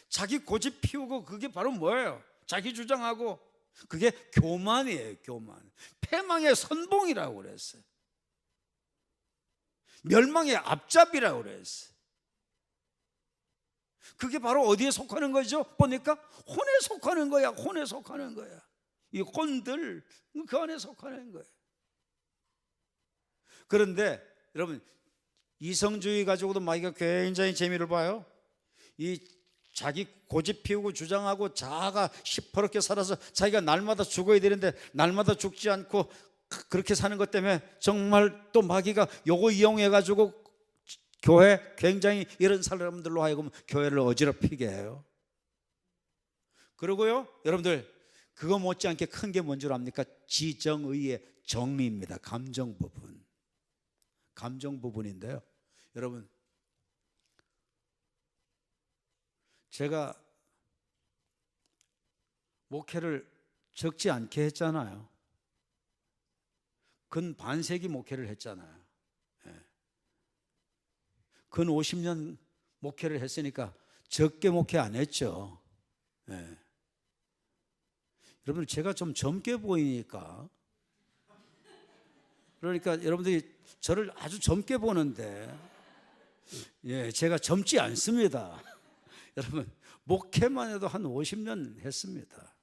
자기 고집 피우고, 그게 바로 뭐예요? 자기 주장하고, 그게 교만이에요. 교만. 패망의 선봉이라고 그랬어요. 멸망의 앞잡이라고 그랬어요. 그게 바로 어디에 속하는 거죠? 보니까 혼에 속하는 거야. 혼에 속하는 거야. 이 혼들, 그 안에 속하는 거예요. 그런데 여러분, 이성주의 가지고도 마귀가 굉장히 재미를 봐요. 이 자기 고집 피우고 주장하고 자아가 시퍼렇게 살아서 자기가 날마다 죽어야 되는데 날마다 죽지 않고 그렇게 사는 것 때문에 정말 또 마귀가 요거 이용해 가지고 교회, 굉장히 이런 사람들로 하여금 교회를 어지럽히게 해요. 그리고요, 여러분들, 그거 못지않게 큰 게 뭔 줄 압니까? 지정의의 정의입니다. 감정 부분. 감정 부분인데요, 여러분, 제가 목회를 적지 않게 했잖아요. 근 반세기 목회를 했잖아요. 근 50년 목회를 했으니까 적게 목회 안 했죠. 여러분, 제가 좀 젊게 보이니까, 그러니까 여러분들이 저를 아주 젊게 보는데, 제가 젊지 않습니다. 여러분, 목회만 해도 한 50년 했습니다.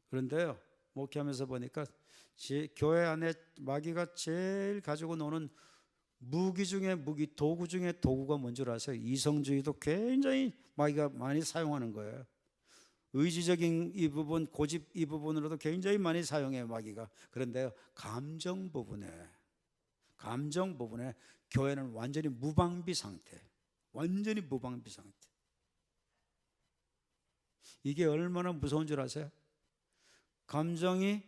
그런데요, 목회하면서 보니까 제 교회 안에 마귀가 제일 가지고 노는 무기 중에 무기, 도구 중에 도구가 뭔 줄 아세요? 이성주의도 굉장히 마귀가 많이 사용하는 거예요. 의지적인 이 부분, 고집 이 부분으로도 굉장히 많이 사용해요, 마귀가. 그런데요, 감정 부분에 교회는 완전히 무방비 상태, 완전히 무방비 상태. 이게 얼마나 무서운 줄 아세요? 감정이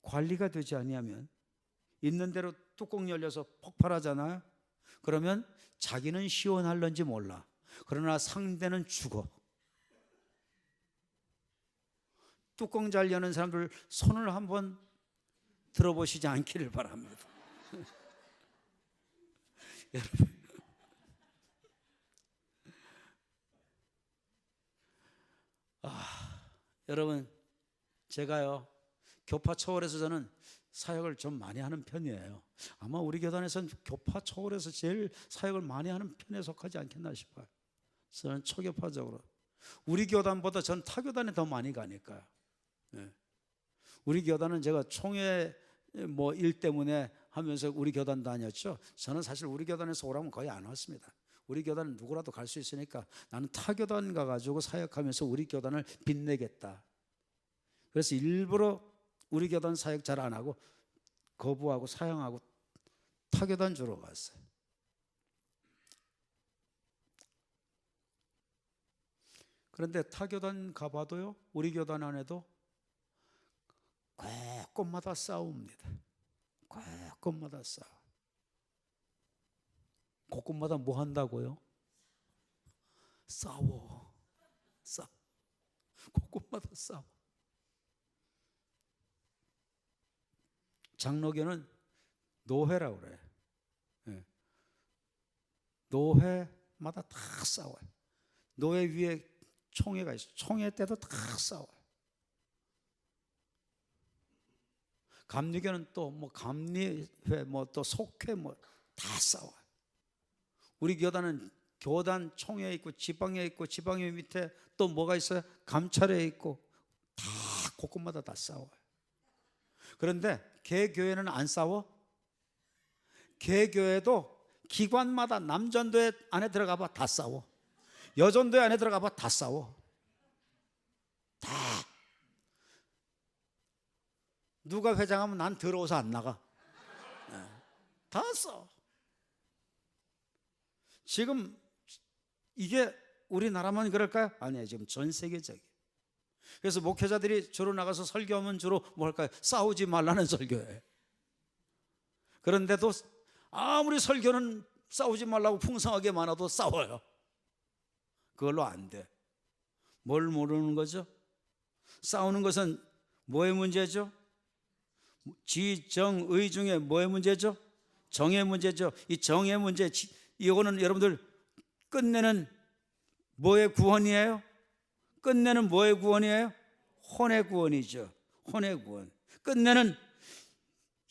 관리가 되지 아니하면 있는 대로 뚜껑 열려서 폭발하잖아요. 그러면 자기는 시원할런지 몰라. 그러나 상대는 죽어. 뚜껑 잘 여는 사람들 손을 한번 들어보시지 않기를 바랍니다. 여러분, 여러분, 제가요, 교파 초월해서 저는 사역을 좀 많이 하는 편이에요. 아마 우리 교단에서는 교파 초월해서 제일 사역을 많이 하는 편에 속하지 않겠나 싶어요. 저는 초교파적으로. 우리 교단보다 전 타교단에 더 많이 가니까요. 우리 교단은 제가 총회 뭐 일 때문에 하면서 우리 교단 다녔죠. 저는 사실 우리 교단에서 오라면 거의 안 왔습니다. 우리 교단은 누구라도 갈 수 있으니까 나는 타교단 가가지고 사역하면서 우리 교단을 빛내겠다. 그래서 일부러 우리 교단 사역 잘 안 하고 거부하고 사양하고 타교단 주로 갔어요. 그런데 타교단 가봐도요, 우리 교단 안에도 곳곳마다 싸웁니다. 곳곳마다 싸워. 곳곳마다 뭐 한다고요? 싸워. 곳곳마다 싸워. 장로교는 노회라고 그래요. 노회마다 다 싸워요. 노회 위에 총회가 있어요. 총회 때도 다 싸워요. 감리교는 또 뭐 감리회, 뭐 또 속회, 뭐 다 싸워요. 우리 교단은 교단 총회 있고 지방회 있고 지방회 밑에 또 뭐가 있어요? 감찰회 있고 다 곳곳마다 다 싸워요. 그런데 개교회는 안 싸워? 개교회도 기관마다 남전도회 안에 들어가 봐 다 싸워. 여전도회 안에 들어가 봐 다 싸워. 다. 누가 회장하면 난 더러워서 안 나가. 다 싸워. 지금 이게 우리나라만 그럴까요? 아니에요. 지금 전 세계적이에요. 그래서 목회자들이 주로 나가서 설교하면 주로 뭐 할까요? 싸우지 말라는 설교예요. 그런데도 아무리 설교는 싸우지 말라고 풍성하게 많아도 싸워요. 그걸로 안 돼. 뭘 모르는 거죠? 싸우는 것은 뭐의 문제죠? 지, 정, 의 중에 뭐의 문제죠? 정의 문제죠. 이 정의 문제, 이거는 여러분들 끝내는 뭐의 구원이에요? 끝내는 뭐의 구원이에요? 혼의 구원이죠. 혼의 구원. 끝내는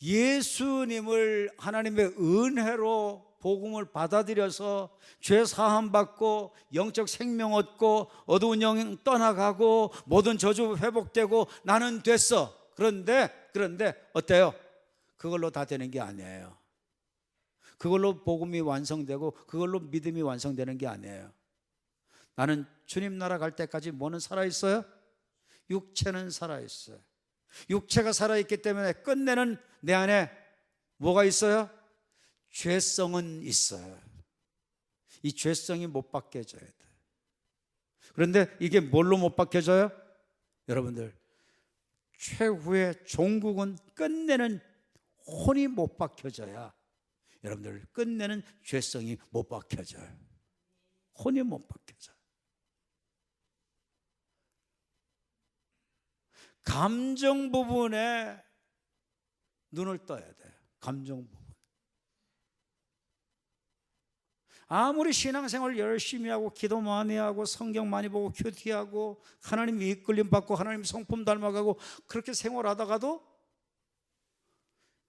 예수님을 하나님의 은혜로 복음을 받아들여서 죄 사함 받고 영적 생명 얻고 어두운 영 떠나가고 모든 저주 회복되고 나는 됐어. 그런데 어때요? 그걸로 다 되는 게 아니에요. 그걸로 복음이 완성되고 그걸로 믿음이 완성되는 게 아니에요. 나는 주님 나라 갈 때까지 뭐는 살아있어요? 육체는 살아있어요. 육체가 살아있기 때문에 끝내는 내 안에 뭐가 있어요? 죄성은 있어요. 이 죄성이 못 바뀌어져야 돼. 그런데 이게 뭘로 못 바뀌어져요? 여러분들, 최후의 종국은 끝내는 혼이 못 바뀌어져야 여러분들 끝내는 죄성이 못 바뀌어져요. 혼이 못 바뀌어져요. 감정 부분에 눈을 떠야 돼요. 감정 부분. 아무리 신앙생활 열심히 하고 기도 많이 하고 성경 많이 보고 큐티하고 하나님 이끌림 받고 하나님 성품 닮아가고 그렇게 생활하다가도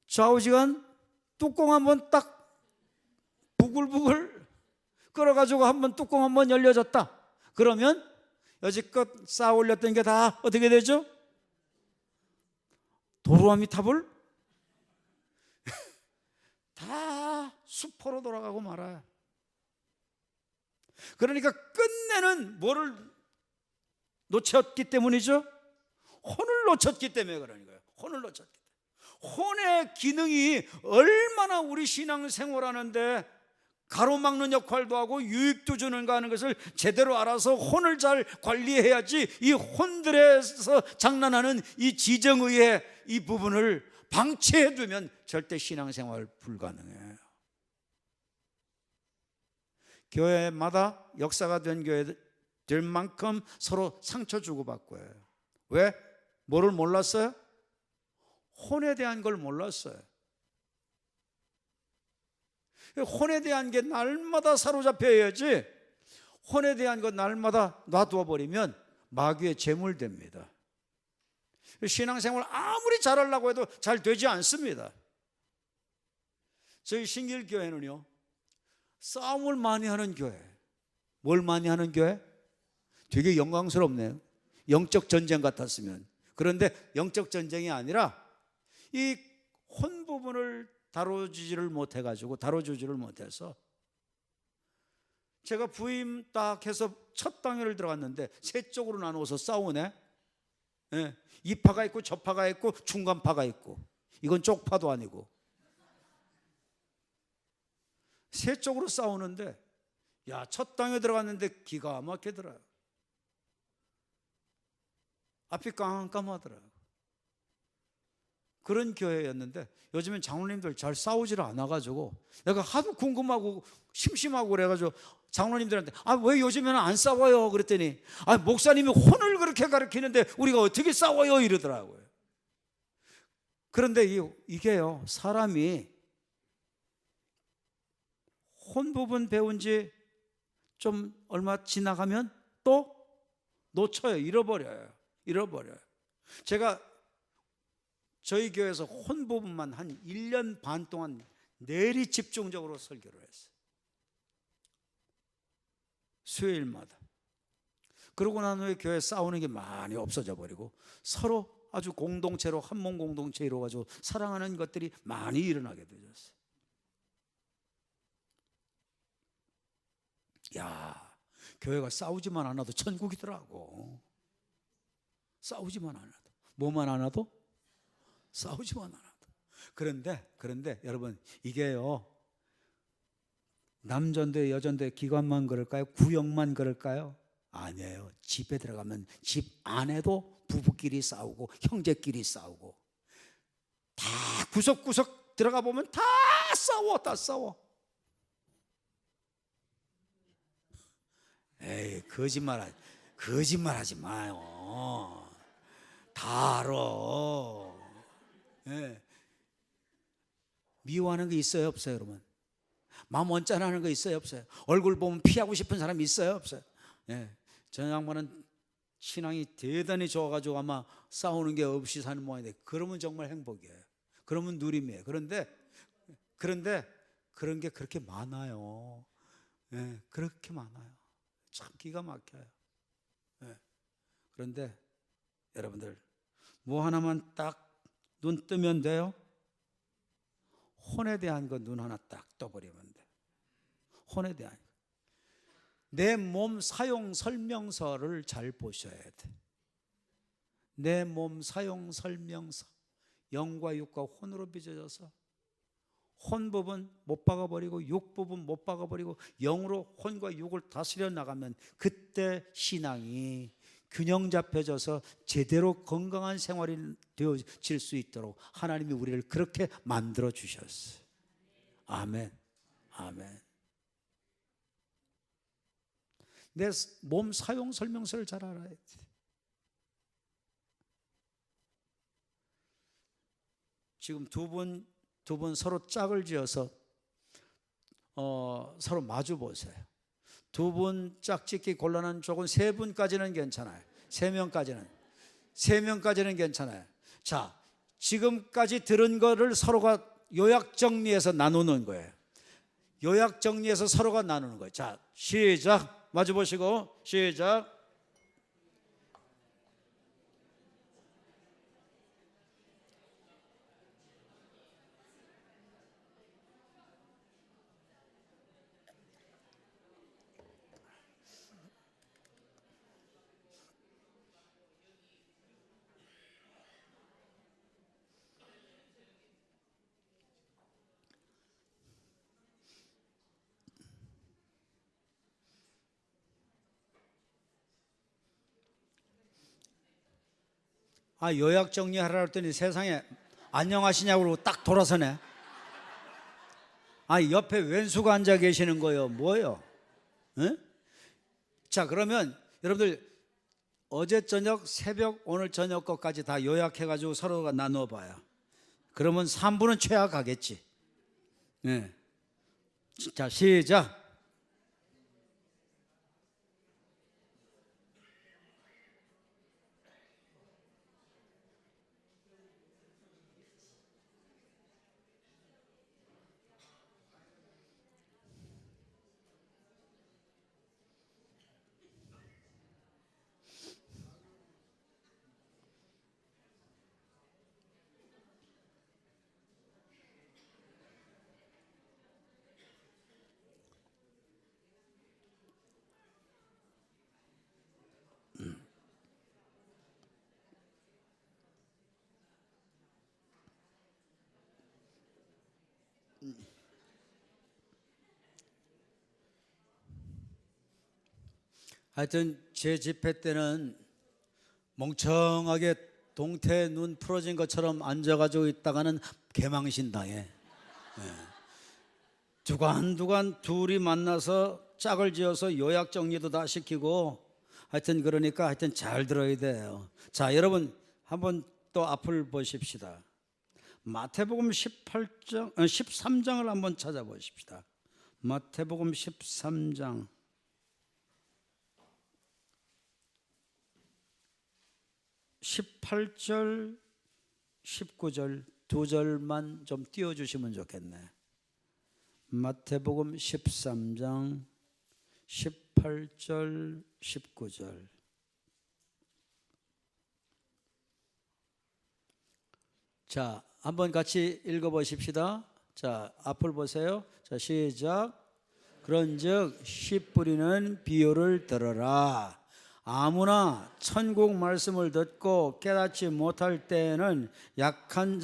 좌우지간 뚜껑 한번 딱 부글부글 끓어가지고 한번 뚜껑 한번 열려졌다. 그러면 여지껏 쌓아 올렸던 게 다 어떻게 되죠? 도루아미탑을 다 수포로 돌아가고 말아요. 그러니까 끝내는 뭐를 놓쳤기 때문이죠? 혼을 놓쳤기 때문에 그러는 거예요. 혼을 놓쳤기 때문에. 혼의 기능이 얼마나 우리 신앙생활하는데 가로막는 역할도 하고 유익도 주는가 하는 것을 제대로 알아서 혼을 잘 관리해야지 이 혼들에서 장난하는 이 지정의의 이 부분을 방치해두면 절대 신앙생활 불가능해요. 교회마다 역사가 된 교회들 만큼 서로 상처 주고받고 해요. 왜? 뭐를 몰랐어요? 혼에 대한 걸 몰랐어요. 혼에 대한 게 날마다 사로잡혀야지 혼에 대한 것 날마다 놔두어 버리면 마귀의 제물 됩니다. 신앙생활 아무리 잘하려고 해도 잘 되지 않습니다. 저희 신길교회는요 싸움을 많이 하는 교회. 뭘 많이 하는 교회? 되게 영광스럽네요. 영적 전쟁 같았으면. 그런데 영적 전쟁이 아니라 이 혼 부분을 다뤄주지를 못해서 제가 부임 딱 해서 첫 당회를 들어갔는데 세 쪽으로 나누어서 싸우네. 예, 이 파가 있고 저 파가 있고 중간 파가 있고 이건 쪽파도 아니고 세 쪽으로 싸우는데 야, 첫 당에 들어갔는데 기가 막히더라고요. 앞이 깜깜하더라고요. 그런 교회였는데 요즘엔 장로님들 잘 싸우지를 않아가지고 내가 하도 궁금하고 심심하고 그래가지고 장로님들한테 왜 요즘에는 안 싸워요? 그랬더니 목사님이 혼을 그렇게 가르치는데 우리가 어떻게 싸워요? 이러더라고요. 그런데 이게요 사람이 혼 부분 배운 지 좀 얼마 지나가면 또 놓쳐요. 잃어버려요. 제가 저희 교회에서 혼 부분만 한 1년 반 동안 내리 집중적으로 설교를 했어요. 수요일마다. 그러고 난 후에 교회 싸우는 게 많이 없어져 버리고 서로 아주 공동체로 한 몸 공동체 이루어가지고 사랑하는 것들이 많이 일어나게 되었어요. 야, 교회가 싸우지만 않아도 천국이더라고. 싸우지만 않아도, 뭐만 않아도? 싸우지만 않아도. 그런데 여러분, 이게요, 남전대 여전대 기관만 그럴까요? 구역만 그럴까요? 아니에요. 집에 들어가면 집 안에도 부부끼리 싸우고 형제끼리 싸우고, 다 구석구석 들어가 보면 다 싸워. 에이, 거짓말하지 마요. 다 알아. 예. 미워하는 게 있어요, 없어요, 여러분? 마음 언짢아하는 거 있어요, 없어요? 얼굴 보면 피하고 싶은 사람이 있어요, 없어요? 예. 저 양반은 신앙이 대단히 좋아가지고 아마 싸우는 게 없이 사는 모양인데, 그러면 정말 행복이에요. 그러면 누림이에요. 그런데 그런 게 그렇게 많아요. 예, 그렇게 많아요. 참 기가 막혀요. 예. 그런데 여러분들, 뭐 하나만 딱 눈 뜨면 돼요? 혼에 대한 거 눈 하나 딱 떠버리면 돼. 혼에 대한 거. 내 몸 사용 설명서를 잘 보셔야 돼. 내 몸 사용 설명서. 영과 육과 혼으로 빚어져서 혼 부분 못 박아버리고 육 부분 못 박아버리고 영으로 혼과 육을 다스려 나가면 그때 신앙이 균형 잡혀져서 제대로 건강한 생활이 되어질 수 있도록 하나님이 우리를 그렇게 만들어 주셨어요. 아멘. 아멘. 내 몸 사용 설명서를 잘 알아야 돼. 지금 두 분 서로 짝을 지어서 서로 마주 보세요. 두 분 짝짓기 곤란한 쪽은 세 분까지는 괜찮아요. 세 명까지는 괜찮아요. 자, 지금까지 들은 거를 서로가 요약 정리해서 나누는 거예요. 요약 정리해서 서로가 나누는 거예요. 자, 시작. 마주 보시고 시작. 요약 정리하라 했더니 세상에 안녕하시냐고 그러고 딱 돌아서네. 옆에 왼수가 앉아 계시는 거예요. 뭐예요? 에? 자, 그러면 여러분들 어제 저녁, 새벽, 오늘 저녁 것까지 다 요약해가지고 서로가 나눠봐요. 그러면 3분은 최악 가겠지. 네. 자, 시작. 하여튼 제 집회 때는 멍청하게 동태 눈 풀어진 것처럼 앉아가지고 있다가는 개망신 당해. 네. 두간 둘이 만나서 짝을 지어서 요약 정리도 다 시키고, 그러니까 잘 들어야 돼요. 자, 여러분 한번 또 앞을 보십시다. 마태복음 13장을 한번 찾아보십시다. 마태복음 13장 18절 19절 두 절만 좀 띄워주시면 좋겠네. 마태복음 13장 18절 19절. 자, 한번 같이 읽어보십시다. 자, 앞을 보세요. 자, 시작. 그런즉 씨 뿌리는 비유를 들어라. 아무나 천국 말씀을 듣고 깨닫지 못할 때에는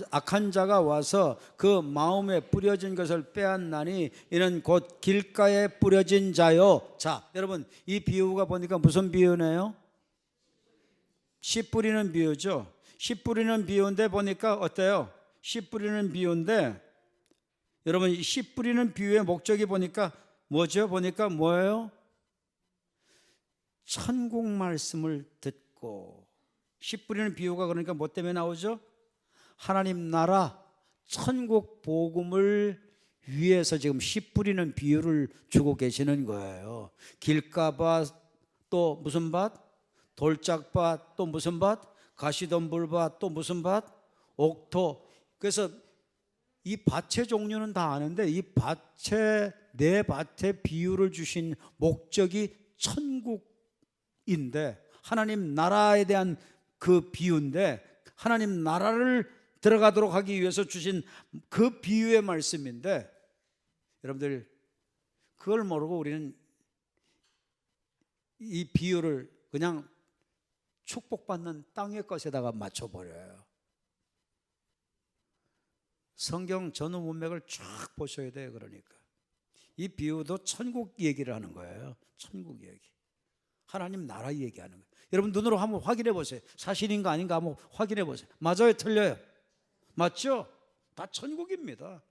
악한 자가 와서 그 마음에 뿌려진 것을 빼앗나니 이는 곧 길가에 뿌려진 자요. 자, 여러분, 이 비유가 보니까 무슨 비유네요? 씨 뿌리는 비유죠. 씨 뿌리는 비유인데 보니까 어때요? 씨 뿌리는 비유인데 여러분, 이 씨 뿌리는 비유의 목적이 보니까 뭐죠? 보니까 뭐예요? 천국 말씀을 듣고. 씨 뿌리는 비유가 그러니까 뭐 때문에 나오죠? 하나님 나라 천국 복음을 위해서 지금 씨 뿌리는 비유를 주고 계시는 거예요. 길가밭, 또 무슨 밭? 돌짝밭, 또 무슨 밭? 가시덤불밭, 또 무슨 밭? 옥토. 그래서 이 밭의 종류는 다 아는데 이 밭에, 내 밭에 비유를 주신 목적이 천국인데, 하나님 나라에 대한 그 비유인데, 하나님 나라를 들어가도록 하기 위해서 주신 그 비유의 말씀인데, 여러분들 그걸 모르고 우리는 이 비유를 그냥 축복받는 땅의 것에다가 맞춰버려요. 성경 전후 문맥을 쫙 보셔야 돼요. 그러니까 이 비유도 천국 얘기를 하는 거예요. 천국 얘기, 하나님 나라 얘기하는 거예요. 여러분 눈으로 한번 확인해 보세요. 사실인가 아닌가 한번 확인해 보세요. 맞아요, 틀려요? 맞죠? 다 천국입니다.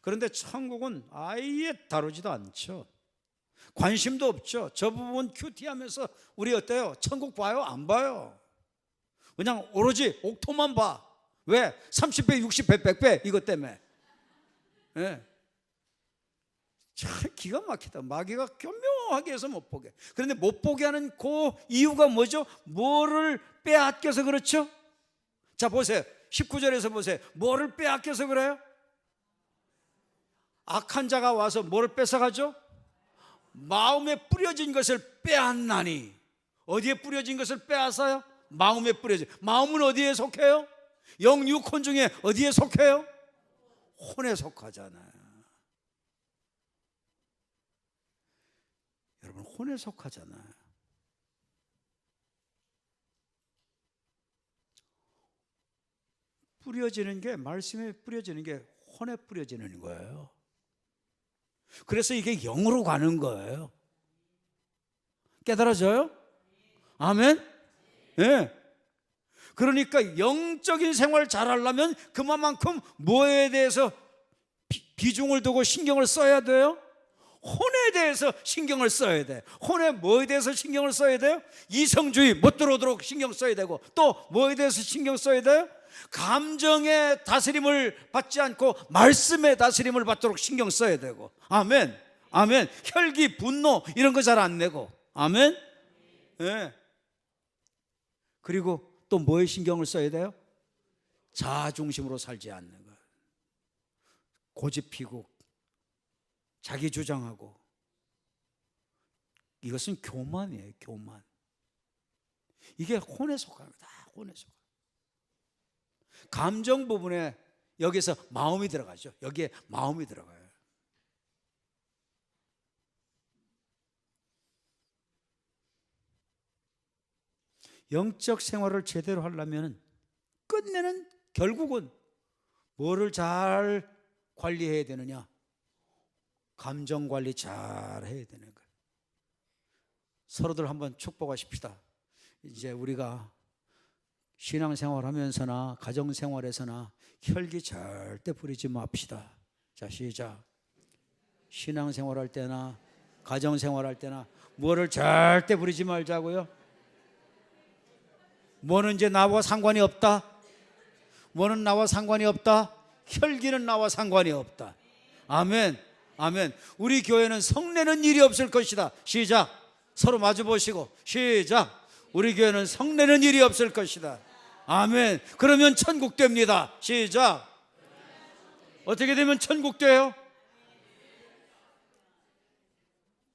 그런데 천국은 아예 다루지도 않죠. 관심도 없죠. 저 부분 큐티하면서 우리 어때요? 천국 봐요? 안 봐요? 그냥 오로지 옥토만 봐. 왜? 30배, 60배, 100배 이것 때문에. 네. 참 기가 막히다. 마귀가 교묘하게 해서 못 보게. 그런데 못 보게 하는 그 이유가 뭐죠? 뭐를 빼앗겨서 그렇죠? 자 보세요. 19절에서 보세요. 뭐를 빼앗겨서 그래요? 악한 자가 와서 뭐를 뺏어가죠? 마음에 뿌려진 것을 빼앗나니. 어디에 뿌려진 것을 빼앗아요? 마음에 뿌려진. 마음은 어디에 속해요? 영육혼 중에 어디에 속해요? 혼에 속하잖아요. 여러분 혼에 속하잖아요. 뿌려지는 게, 말씀에 뿌려지는 게 혼에 뿌려지는 거예요. 그래서 이게 영으로 가는 거예요. 깨달아져요? 아멘? 예. 네. 그러니까 영적인 생활 잘하려면 그만큼 뭐에 대해서 비중을 두고 신경을 써야 돼요? 혼에 대해서 신경을 써야 돼. 혼에 뭐에 대해서 신경을 써야 돼요? 이성주의 못 들어오도록 신경 써야 되고, 또 뭐에 대해서 신경 써야 돼요? 감정의 다스림을 받지 않고 말씀의 다스림을 받도록 신경 써야 되고. 아멘. 아멘. 혈기, 분노 이런 거 잘 안 내고. 아멘. 예. 네. 그리고 또 뭐에 신경을 써야 돼요? 자아중심으로 살지 않는 것. 고집 피고 자기 주장하고. 이것은 교만이에요. 교만. 이게 혼에 속하는 거다. 혼에 속하. 감정 부분에 여기서 마음이 들어가죠. 여기에 마음이 들어가요. 영적 생활을 제대로 하려면 끝내는 결국은 뭐를 잘 관리해야 되느냐? 감정 관리 잘 해야 되는 거예요. 서로들 한번 축복하십시다. 이제 우리가 신앙생활 하면서나 가정생활에서나 혈기 절대 부리지 맙시다. 자, 시작. 신앙생활 할 때나 가정생활 할 때나 뭐를 절대 부리지 말자고요? 뭐는 이제 나와 상관이 없다. 뭐는 나와 상관이 없다. 혈기는 나와 상관이 없다. 아멘. 아멘. 우리 교회는 성내는 일이 없을 것이다. 시작. 서로 마주 보시고 시작. 우리 교회는 성내는 일이 없을 것이다. 아멘. 그러면 천국 됩니다. 시작. 어떻게 되면 천국 돼요?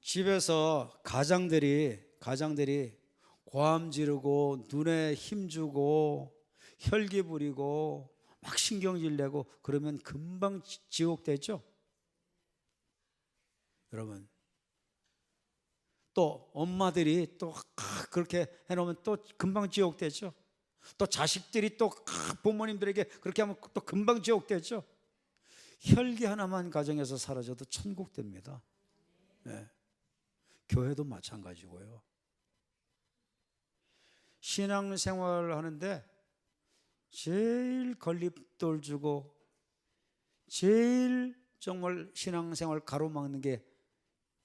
집에서 가장들이 고함 지르고 눈에 힘주고 혈기 부리고 막 신경질 내고 그러면 금방 지옥 되죠. 여러분, 또 엄마들이 또 그렇게 해놓으면 또 금방 지옥 되죠. 또 자식들이 또 부모님들에게 그렇게 하면 또 금방 지옥 되죠. 혈기 하나만 가정에서 사라져도 천국 됩니다. 네. 교회도 마찬가지고요. 신앙생활 하는데 제일 걸림돌 주고 제일 정말 신앙생활 가로막는 게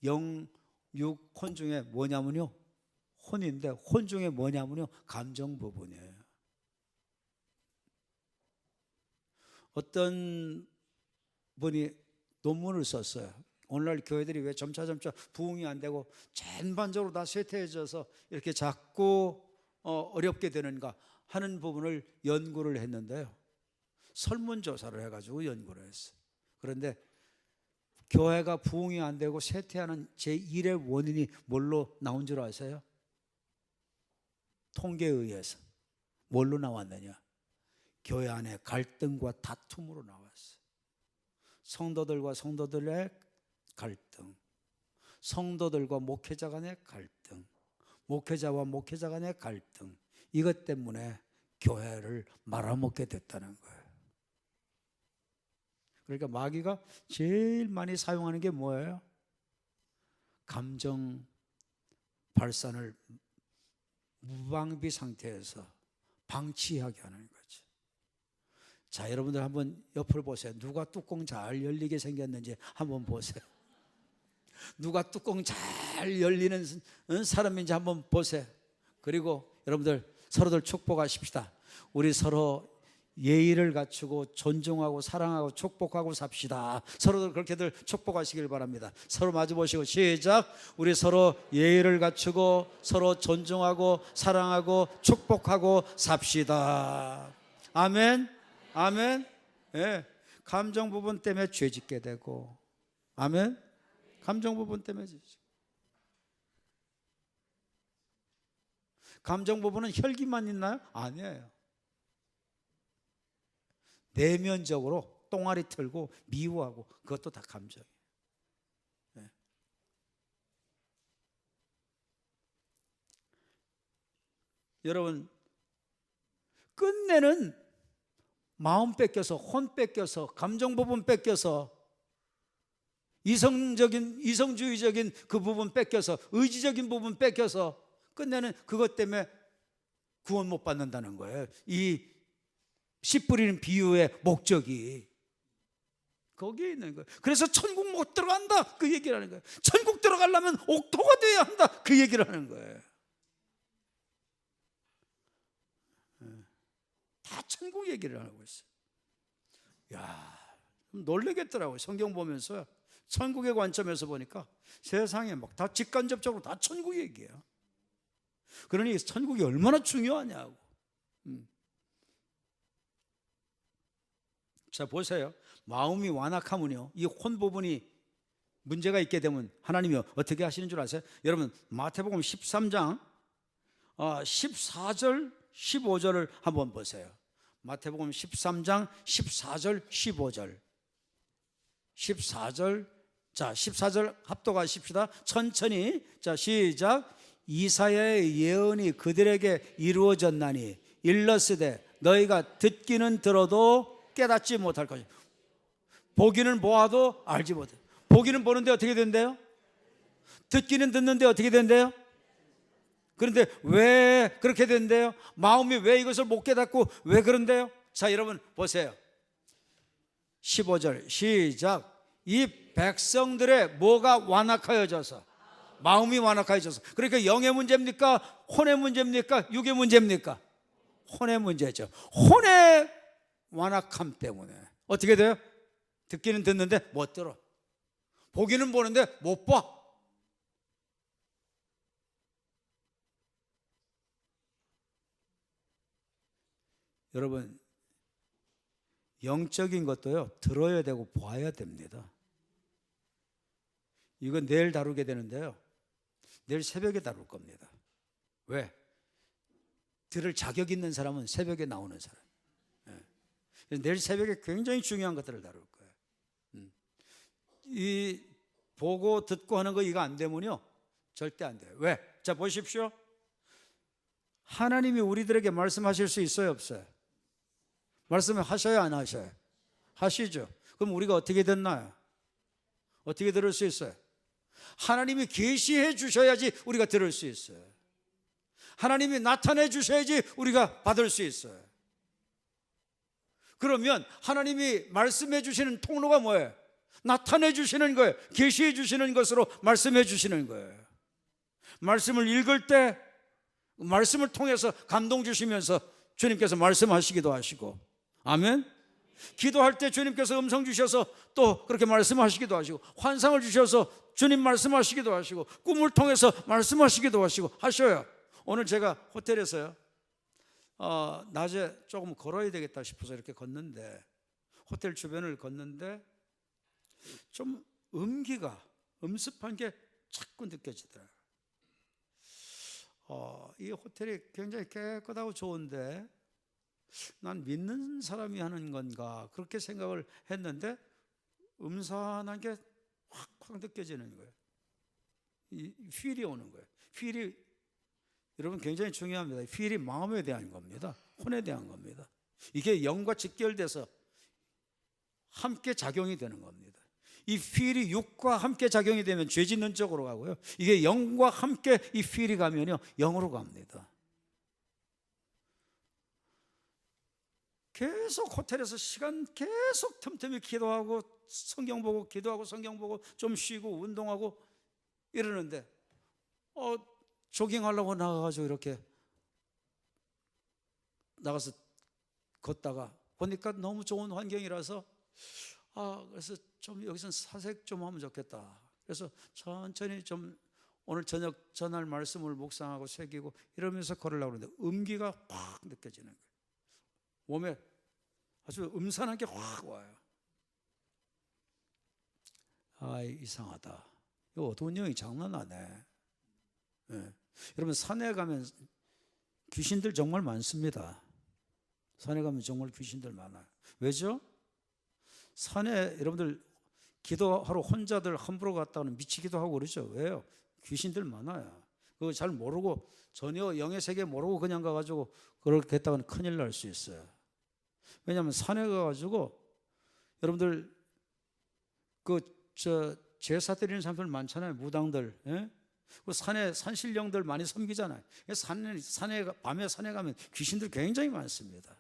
영, 육, 혼 중에 뭐냐면요, 혼인데 혼 중에 뭐냐면요, 감정 부분이에요. 어떤 분이 논문을 썼어요. 오늘날 교회들이 왜 점차 부흥이 안 되고 전반적으로 다 쇠퇴해져서 이렇게 자꾸 어렵게 되는가 하는 부분을 연구를 했는데요. 설문조사를 해가지고 연구를 했어요. 그런데 교회가 부흥이 안 되고 쇠퇴하는 제1의 원인이 뭘로 나온 줄 아세요? 통계에 의해서 뭘로 나왔느냐? 교회 안에 갈등과 다툼으로 나왔어요. 성도들과 성도들의 갈등, 성도들과 목회자 간의 갈등, 목회자와 목회자 간의 갈등, 이것 때문에 교회를 말아먹게 됐다는 거예요. 그러니까 마귀가 제일 많이 사용하는 게 뭐예요? 감정 발산을 무방비 상태에서 방치하게 하는 거죠. 자, 여러분들 한번 옆을 보세요. 누가 뚜껑 잘 열리게 생겼는지 한번 보세요. 누가 뚜껑 잘 열리는 사람인지 한번 보세요. 그리고 여러분들 서로들 축복하십시다. 우리 서로 예의를 갖추고 존중하고 사랑하고 축복하고 삽시다. 서로들 그렇게들 축복하시길 바랍니다. 서로 마주 보시고 시작. 우리 서로 예의를 갖추고 서로 존중하고 사랑하고 축복하고 삽시다. 아멘. 아멘. 예. 감정 부분 때문에 죄 짓게 되고, 아멘. 감정 부분 때문에 죄 짓고. 감정 부분은 혈기만 있나요? 아니에요. 내면적으로 똥아리 틀고 미워하고 그것도 다 감정이에요. 네. 여러분, 끝내는 마음 뺏겨서, 혼 뺏겨서, 감정 부분 뺏겨서, 이성주의적인 그 부분 뺏겨서, 의지적인 부분 뺏겨서 끝내는 그것 때문에 구원 못 받는다는 거예요. 이 씨 뿌리는 비유의 목적이 거기에 있는 거예요. 그래서 천국 못 들어간다 그 얘기를 하는 거예요. 천국 들어가려면 옥토가 돼야 한다 그 얘기를 하는 거예요. 다 천국 얘기를 하고 있어요. 야, 놀라겠더라고요. 성경 보면서 천국의 관점에서 보니까 세상에 막 다 직간접적으로 다 천국 얘기예요. 그러니 천국이 얼마나 중요하냐고. 자, 보세요. 마음이 완악하면요, 이 혼 부분이 문제가 있게 되면 하나님이 어떻게 하시는 줄 아세요? 여러분, 마태복음 13장 14절 15절을 한번 보세요. 마태복음 13장 14절 15절 14절. 자, 14절 합독하십시다. 천천히. 자, 시작. 이사야의 예언이 그들에게 이루어졌나니 일러스되 너희가 듣기는 들어도 깨닫지 못할 것이다. 보기는 보아도 알지 못해. 보기는 보는데 어떻게 된대요? 듣기는 듣는데 어떻게 된대요? 그런데 왜 그렇게 된대요? 마음이 왜 이것을 못 깨닫고 왜 그런데요? 자, 여러분 보세요. 15절 시작. 이 백성들의 뭐가 완악하여져서, 마음이 완악하여져서. 그러니까 영의 문제입니까? 혼의 문제입니까? 육의 문제입니까? 혼의 문제죠. 혼의 완악함 때문에 어떻게 돼요? 듣기는 듣는데 못 들어. 보기는 보는데 못 봐. 여러분, 영적인 것도요, 들어야 되고 봐야 됩니다. 이건 내일 다루게 되는데요, 내일 새벽에 다룰 겁니다. 왜? 들을 자격 있는 사람은 새벽에 나오는 사람. 내일 새벽에 굉장히 중요한 것들을 다룰 거예요. 이 보고 듣고 하는 거 이거 안 되면요 절대 안 돼요. 왜? 자 보십시오. 하나님이 우리들에게 말씀하실 수 있어요 없어요? 말씀을 하셔요 안 하셔요? 하시죠. 그럼 우리가 어떻게 듣나요? 어떻게 들을 수 있어요? 하나님이 계시해 주셔야지 우리가 들을 수 있어요. 하나님이 나타내 주셔야지 우리가 받을 수 있어요. 그러면 하나님이 말씀해 주시는 통로가 뭐예요? 나타내 주시는 거예요. 계시해 주시는 것으로 말씀해 주시는 거예요. 말씀을 읽을 때 말씀을 통해서 감동 주시면서 주님께서 말씀하시기도 하시고, 아멘. 기도할 때 주님께서 음성 주셔서 또 그렇게 말씀하시기도 하시고, 환상을 주셔서 주님 말씀하시기도 하시고, 꿈을 통해서 말씀하시기도 하시고 하셔요. 오늘 제가 호텔에서요 낮에 조금 걸어야 되겠다 싶어서 이렇게 걷는데, 호텔 주변을 걷는데 좀 음습한 게 자꾸 느껴지더라고요. 이 호텔이 굉장히 깨끗하고 좋은데 난 믿는 사람이 하는 건가 그렇게 생각을 했는데 음산한 게 확 느껴지는 거예요. 이 필이 오는 거예요. 필이 여러분 굉장히 중요합니다. 필이 마음에 대한 겁니다. 혼에 대한 겁니다. 이게 영과 직결돼서 함께 작용이 되는 겁니다. 이 필이 육과 함께 작용이 되면 죄 짓는 쪽으로 가고요. 이게 영과 함께 이 필이 가면요 영으로 갑니다. 계속 호텔에서 시간 계속 틈틈이 기도하고 성경 보고 기도하고 성경 보고 좀 쉬고 운동하고 이러는데 조깅하려고 나가가지고 이렇게 나가서 걷다가 보니까 너무 좋은 환경이라서 그래서 좀 여기서 사색 좀 하면 좋겠다. 그래서 천천히 좀 오늘 저녁 전할 말씀을 묵상하고 새기고 이러면서 걸으려고 하는데 음기가 확 느껴지는 거예요. 몸에 아주 음산한 게 확 와요. 이상하다. 이 어두운 영이 장난 안 해. 네. 여러분 산에 가면 귀신들 정말 많습니다. 산에 가면 정말 귀신들 많아요. 왜죠? 산에 여러분들 기도하러 혼자들 함부로 갔다가는 미치기도 하고 그러죠. 왜요? 귀신들 많아요. 그거 잘 모르고 전혀 영의 세계 모르고 그냥 가가지고 그렇게 했다가는 큰일 날 수 있어요. 왜냐하면 산에 가가지고 여러분들 제사 드리는 사람들 많잖아요. 무당들. 예? 산에 산신령들 많이 섬기잖아요. 밤에 산에 가면 귀신들 굉장히 많습니다.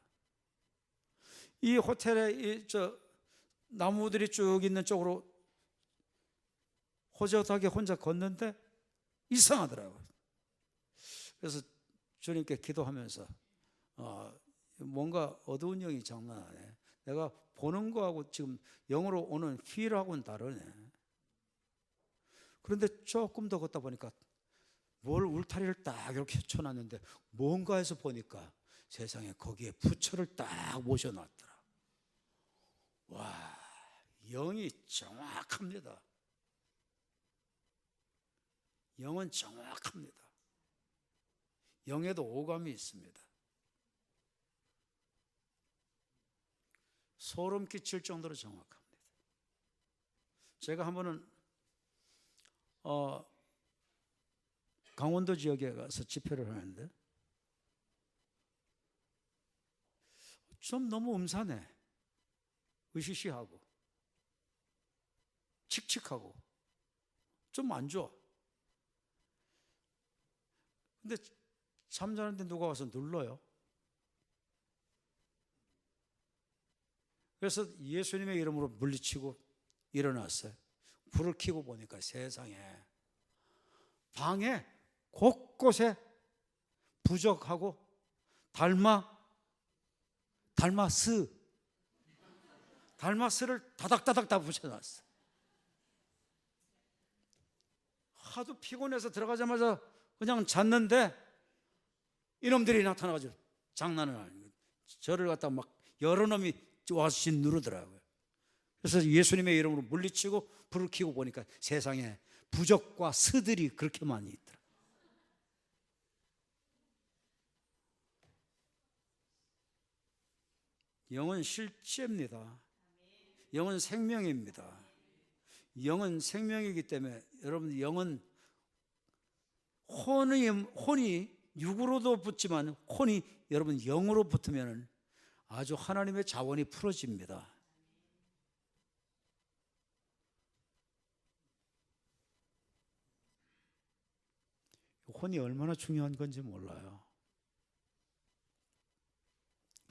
이 호텔에 나무들이 쭉 있는 쪽으로 호젓하게 혼자 걷는데 이상하더라고요. 그래서 주님께 기도하면서 뭔가 어두운 영이 장난 아니네. 내가 보는 거하고 지금 영으로 오는 필하고는 다르네. 그런데 조금 더 걷다 보니까 뭘 울타리를 딱 이렇게 쳐놨는데 뭔가 해서 보니까 세상에 거기에 부처를 딱 모셔놨더라. 와, 영이 정확합니다. 영은 정확합니다. 영에도 오감이 있습니다. 소름 끼칠 정도로 정확합니다. 제가 한 번은 강원도 지역에 가서 집회를 하는데 좀 너무 음산해. 으시시하고 칙칙하고 좀 안 좋아. 근데 잠자는데 누가 와서 눌러요. 그래서 예수님의 이름으로 물리치고 일어났어요. 불을 켜고 보니까 세상에 방에 곳곳에 부적하고 달마스를 다닥다닥 다 붙여놨어. 하도 피곤해서 들어가자마자 그냥 잤는데 이놈들이 나타나가지고 장난은 아니고 저를 갖다 막 여러 놈이 와서 누르더라고요. 그래서 예수님의 이름으로 물리치고 불을 켜고 보니까 세상에 부적과 스들이 그렇게 많이 있더라. 영은 실제입니다. 영은 생명입니다. 영은 생명이기 때문에 여러분, 영은 혼이 육으로도 붙지만 혼이 여러분 영으로 붙으면 아주 하나님의 자원이 풀어집니다. 혼이 얼마나 중요한 건지 몰라요.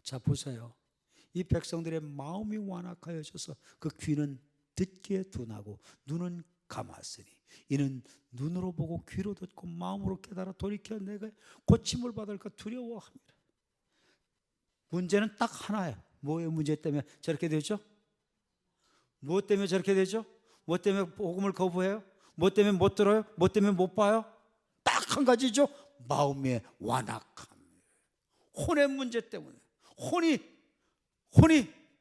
자, 보세요. 이 백성들의 마음이 완악하여져서 그 귀는 듣기에 둔하고 눈은 감았으니 이는 눈으로 보고 귀로 듣고 마음으로 깨달아 돌이켜 내가 고침을 받을까 두려워합니다. 문제는 딱 하나예요. 뭐의 문제 때문에 저렇게 되죠? 무엇 때문에 저렇게 되죠? 무엇 때문에 복음을 거부해요? 무엇 때문에 못 들어요? 무엇 때문에 못 봐요? 딱 한 가지죠. 마음의 완악함. 혼의 문제 때문에. 혼이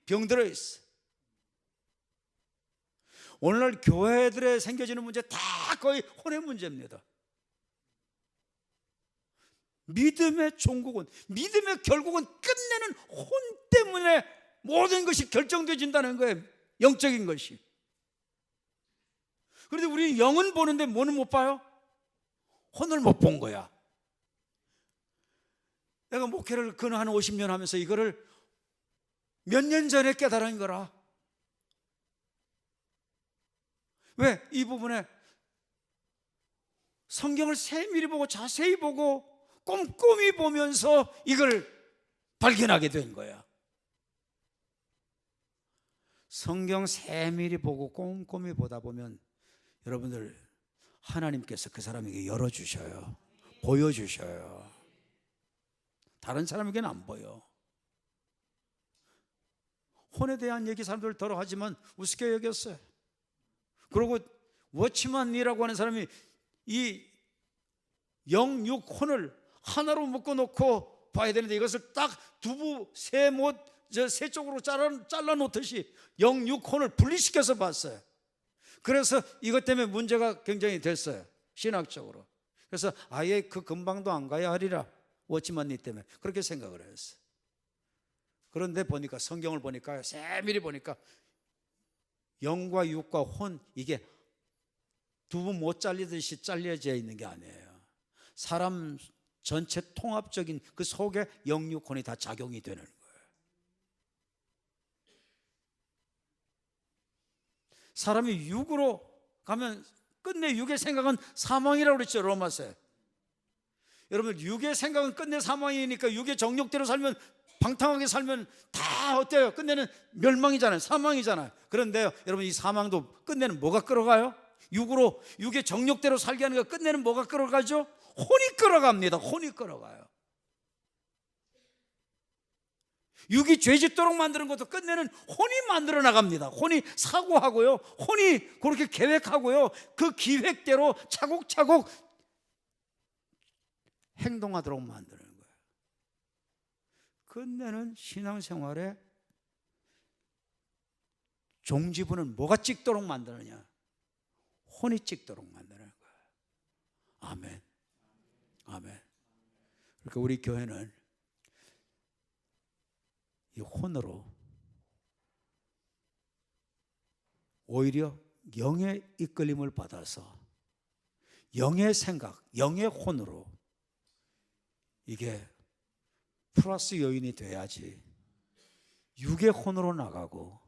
병들어 있어. 오늘날 교회들에 생겨지는 문제 다 거의 혼의 문제입니다. 믿음의 종국은, 믿음의 결국은 끝내는 혼 때문에 모든 것이 결정되어진다는 거예요. 영적인 것이. 그런데 우리 영은 보는데 뭐는 못 봐요? 혼을 못 본 거야. 내가 목회를 한 50년 하면서 이거를 몇 년 전에 깨달은 거라. 왜? 이 부분에 성경을 세밀히 보고 자세히 보고 꼼꼼히 보면서 이걸 발견하게 된 거야. 성경 세밀히 보고 꼼꼼히 보다 보면 여러분들 하나님께서 그 사람에게 열어주셔요. 보여주셔요. 다른 사람에게는 안 보여. 혼에 대한 얘기 사람들 덜어 하지만 우습게 여겼어요. 그리고 워치만이라고 하는 사람이 이 영육 혼을 하나로 묶어놓고 봐야 되는데 이것을 딱 두부 세 쪽으로 잘라 놓듯이 영육 혼을 분리시켜서 봤어요. 그래서 이것 때문에 문제가 굉장히 됐어요. 신학적으로. 그래서 아예 그 근방도 안 가야 하리라. 워치만니 때문에 그렇게 생각을 했어요. 그런데 보니까 성경을 보니까 세밀히 보니까 영과 육과 혼 이게 두부 못 잘리듯이 잘려져 있는 게 아니에요. 사람 전체 통합적인 그 속에 영육혼이 다 작용이 되는 거예요. 사람이 육으로 가면 끝내 육의 생각은 사망이라고 그랬죠. 로마서에. 여러분 육의 생각은 끝내 사망이니까 육의 정욕대로 살면 방탕하게 살면 다 어때요? 끝내는 멸망이잖아요. 사망이잖아요. 그런데요 여러분 이 사망도 끝내는 뭐가 끌어가요? 육의 정욕대로 살게 하는 거 끝내는 뭐가 끌어가죠? 혼이 끌어갑니다. 혼이 끌어가요. 육이 죄짓도록 만드는 것도 끝내는 혼이 만들어 나갑니다. 혼이 사고하고요. 혼이 그렇게 계획하고요. 그 기획대로 차곡차곡 행동하도록 만드는 거예요. 끝내는 신앙생활에 종지부는 뭐가 찍도록 만드느냐? 혼이 찍도록 만드는 거예요. 아멘. 아멘. 그러니까 우리 교회는 이 혼으로 오히려 영의 이끌림을 받아서 영의 생각, 영의 혼으로 이게 플러스 요인이 돼야지 육의 혼으로 나가고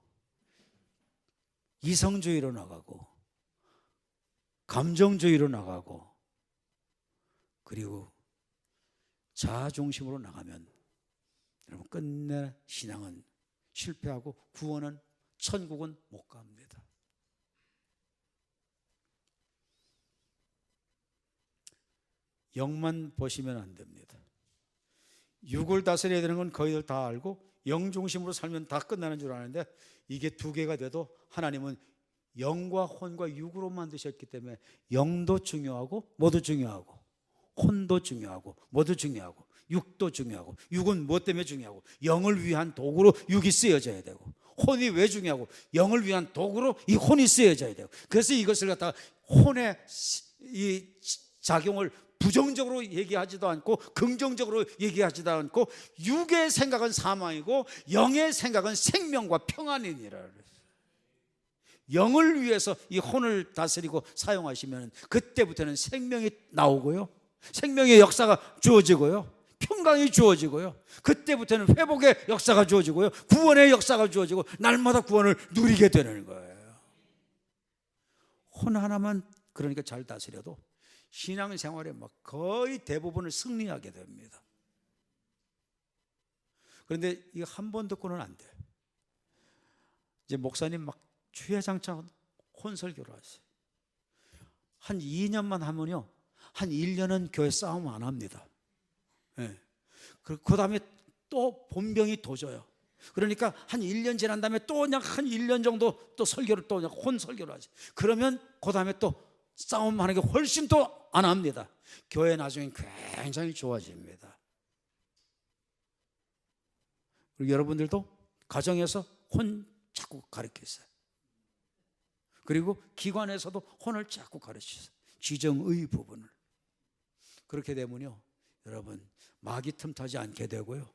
이성주의로 나가고 감정주의로 나가고 그리고 자아중심으로 나가면 여러분 끝내 신앙은 실패하고 구원은 천국은 못 갑니다. 영만 보시면 안 됩니다. 육을 다스려야 되는 건 거의들 다 알고 영 중심으로 살면 다 끝나는 줄 아는데 이게 두 개가 돼도 하나님은 영과 혼과 육으로 만드셨기 때문에 영도 중요하고 뭐도 중요하고 혼도 중요하고 뭐도 중요하고 육도 중요하고 육은 무엇 때문에 중요하고 영을 위한 도구로 육이 쓰여져야 되고 혼이 왜 중요하고 영을 위한 도구로 이 혼이 쓰여져야 되고 그래서 이것을 갖다가 혼의 이 작용을 부정적으로 얘기하지도 않고 긍정적으로 얘기하지도 않고 육의 생각은 사망이고 영의 생각은 생명과 평안이니라 그랬어요. 영을 위해서 이 혼을 다스리고 사용하시면 그때부터는 생명이 나오고요, 생명의 역사가 주어지고요, 평강이 주어지고요, 그때부터는 회복의 역사가 주어지고요, 구원의 역사가 주어지고 날마다 구원을 누리게 되는 거예요. 혼 하나만 그러니까 잘 다스려도 신앙생활에 막 거의 대부분을 승리하게 됩니다. 그런데 이거 한 번 듣고는 안 돼요. 이제 목사님 막 주야장창 혼설교를 하세요. 한 2년만 하면요, 한 1년은 교회 싸움 안 합니다. 네. 그 다음에 또 본병이 도져요. 그러니까 한 1년 지난 다음에 또 그냥 한 1년 정도 또 설교를 또 그냥 혼설교를 하지. 그러면 그 다음에 또 싸움하는 게 훨씬 더 안 합니다. 교회 나중에 굉장히 좋아집니다. 그리고 여러분들도 가정에서 혼 자꾸 가르치세요. 그리고 기관에서도 혼을 자꾸 가르치세요. 지정의 부분을. 그렇게 되면요, 여러분 마귀 틈타지 않게 되고요,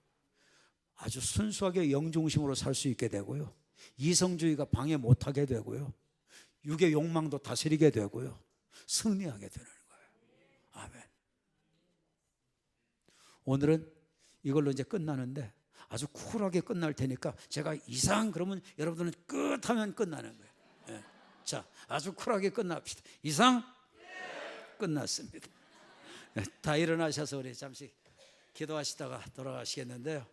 아주 순수하게 영중심으로 살 수 있게 되고요, 이성주의가 방해 못하게 되고요, 육의 욕망도 다스리게 되고요, 승리하게 되는 거예요. 아멘. 오늘은 이걸로 이제 끝나는데 아주 쿨하게 끝날 테니까 제가 이상 그러면 여러분들은 끝하면 끝나는 거예요. 네. 자, 아주 쿨하게 끝납시다. 이상 끝났습니다. 다 일어나셔서 우리 잠시 기도하시다가 돌아가시겠는데요.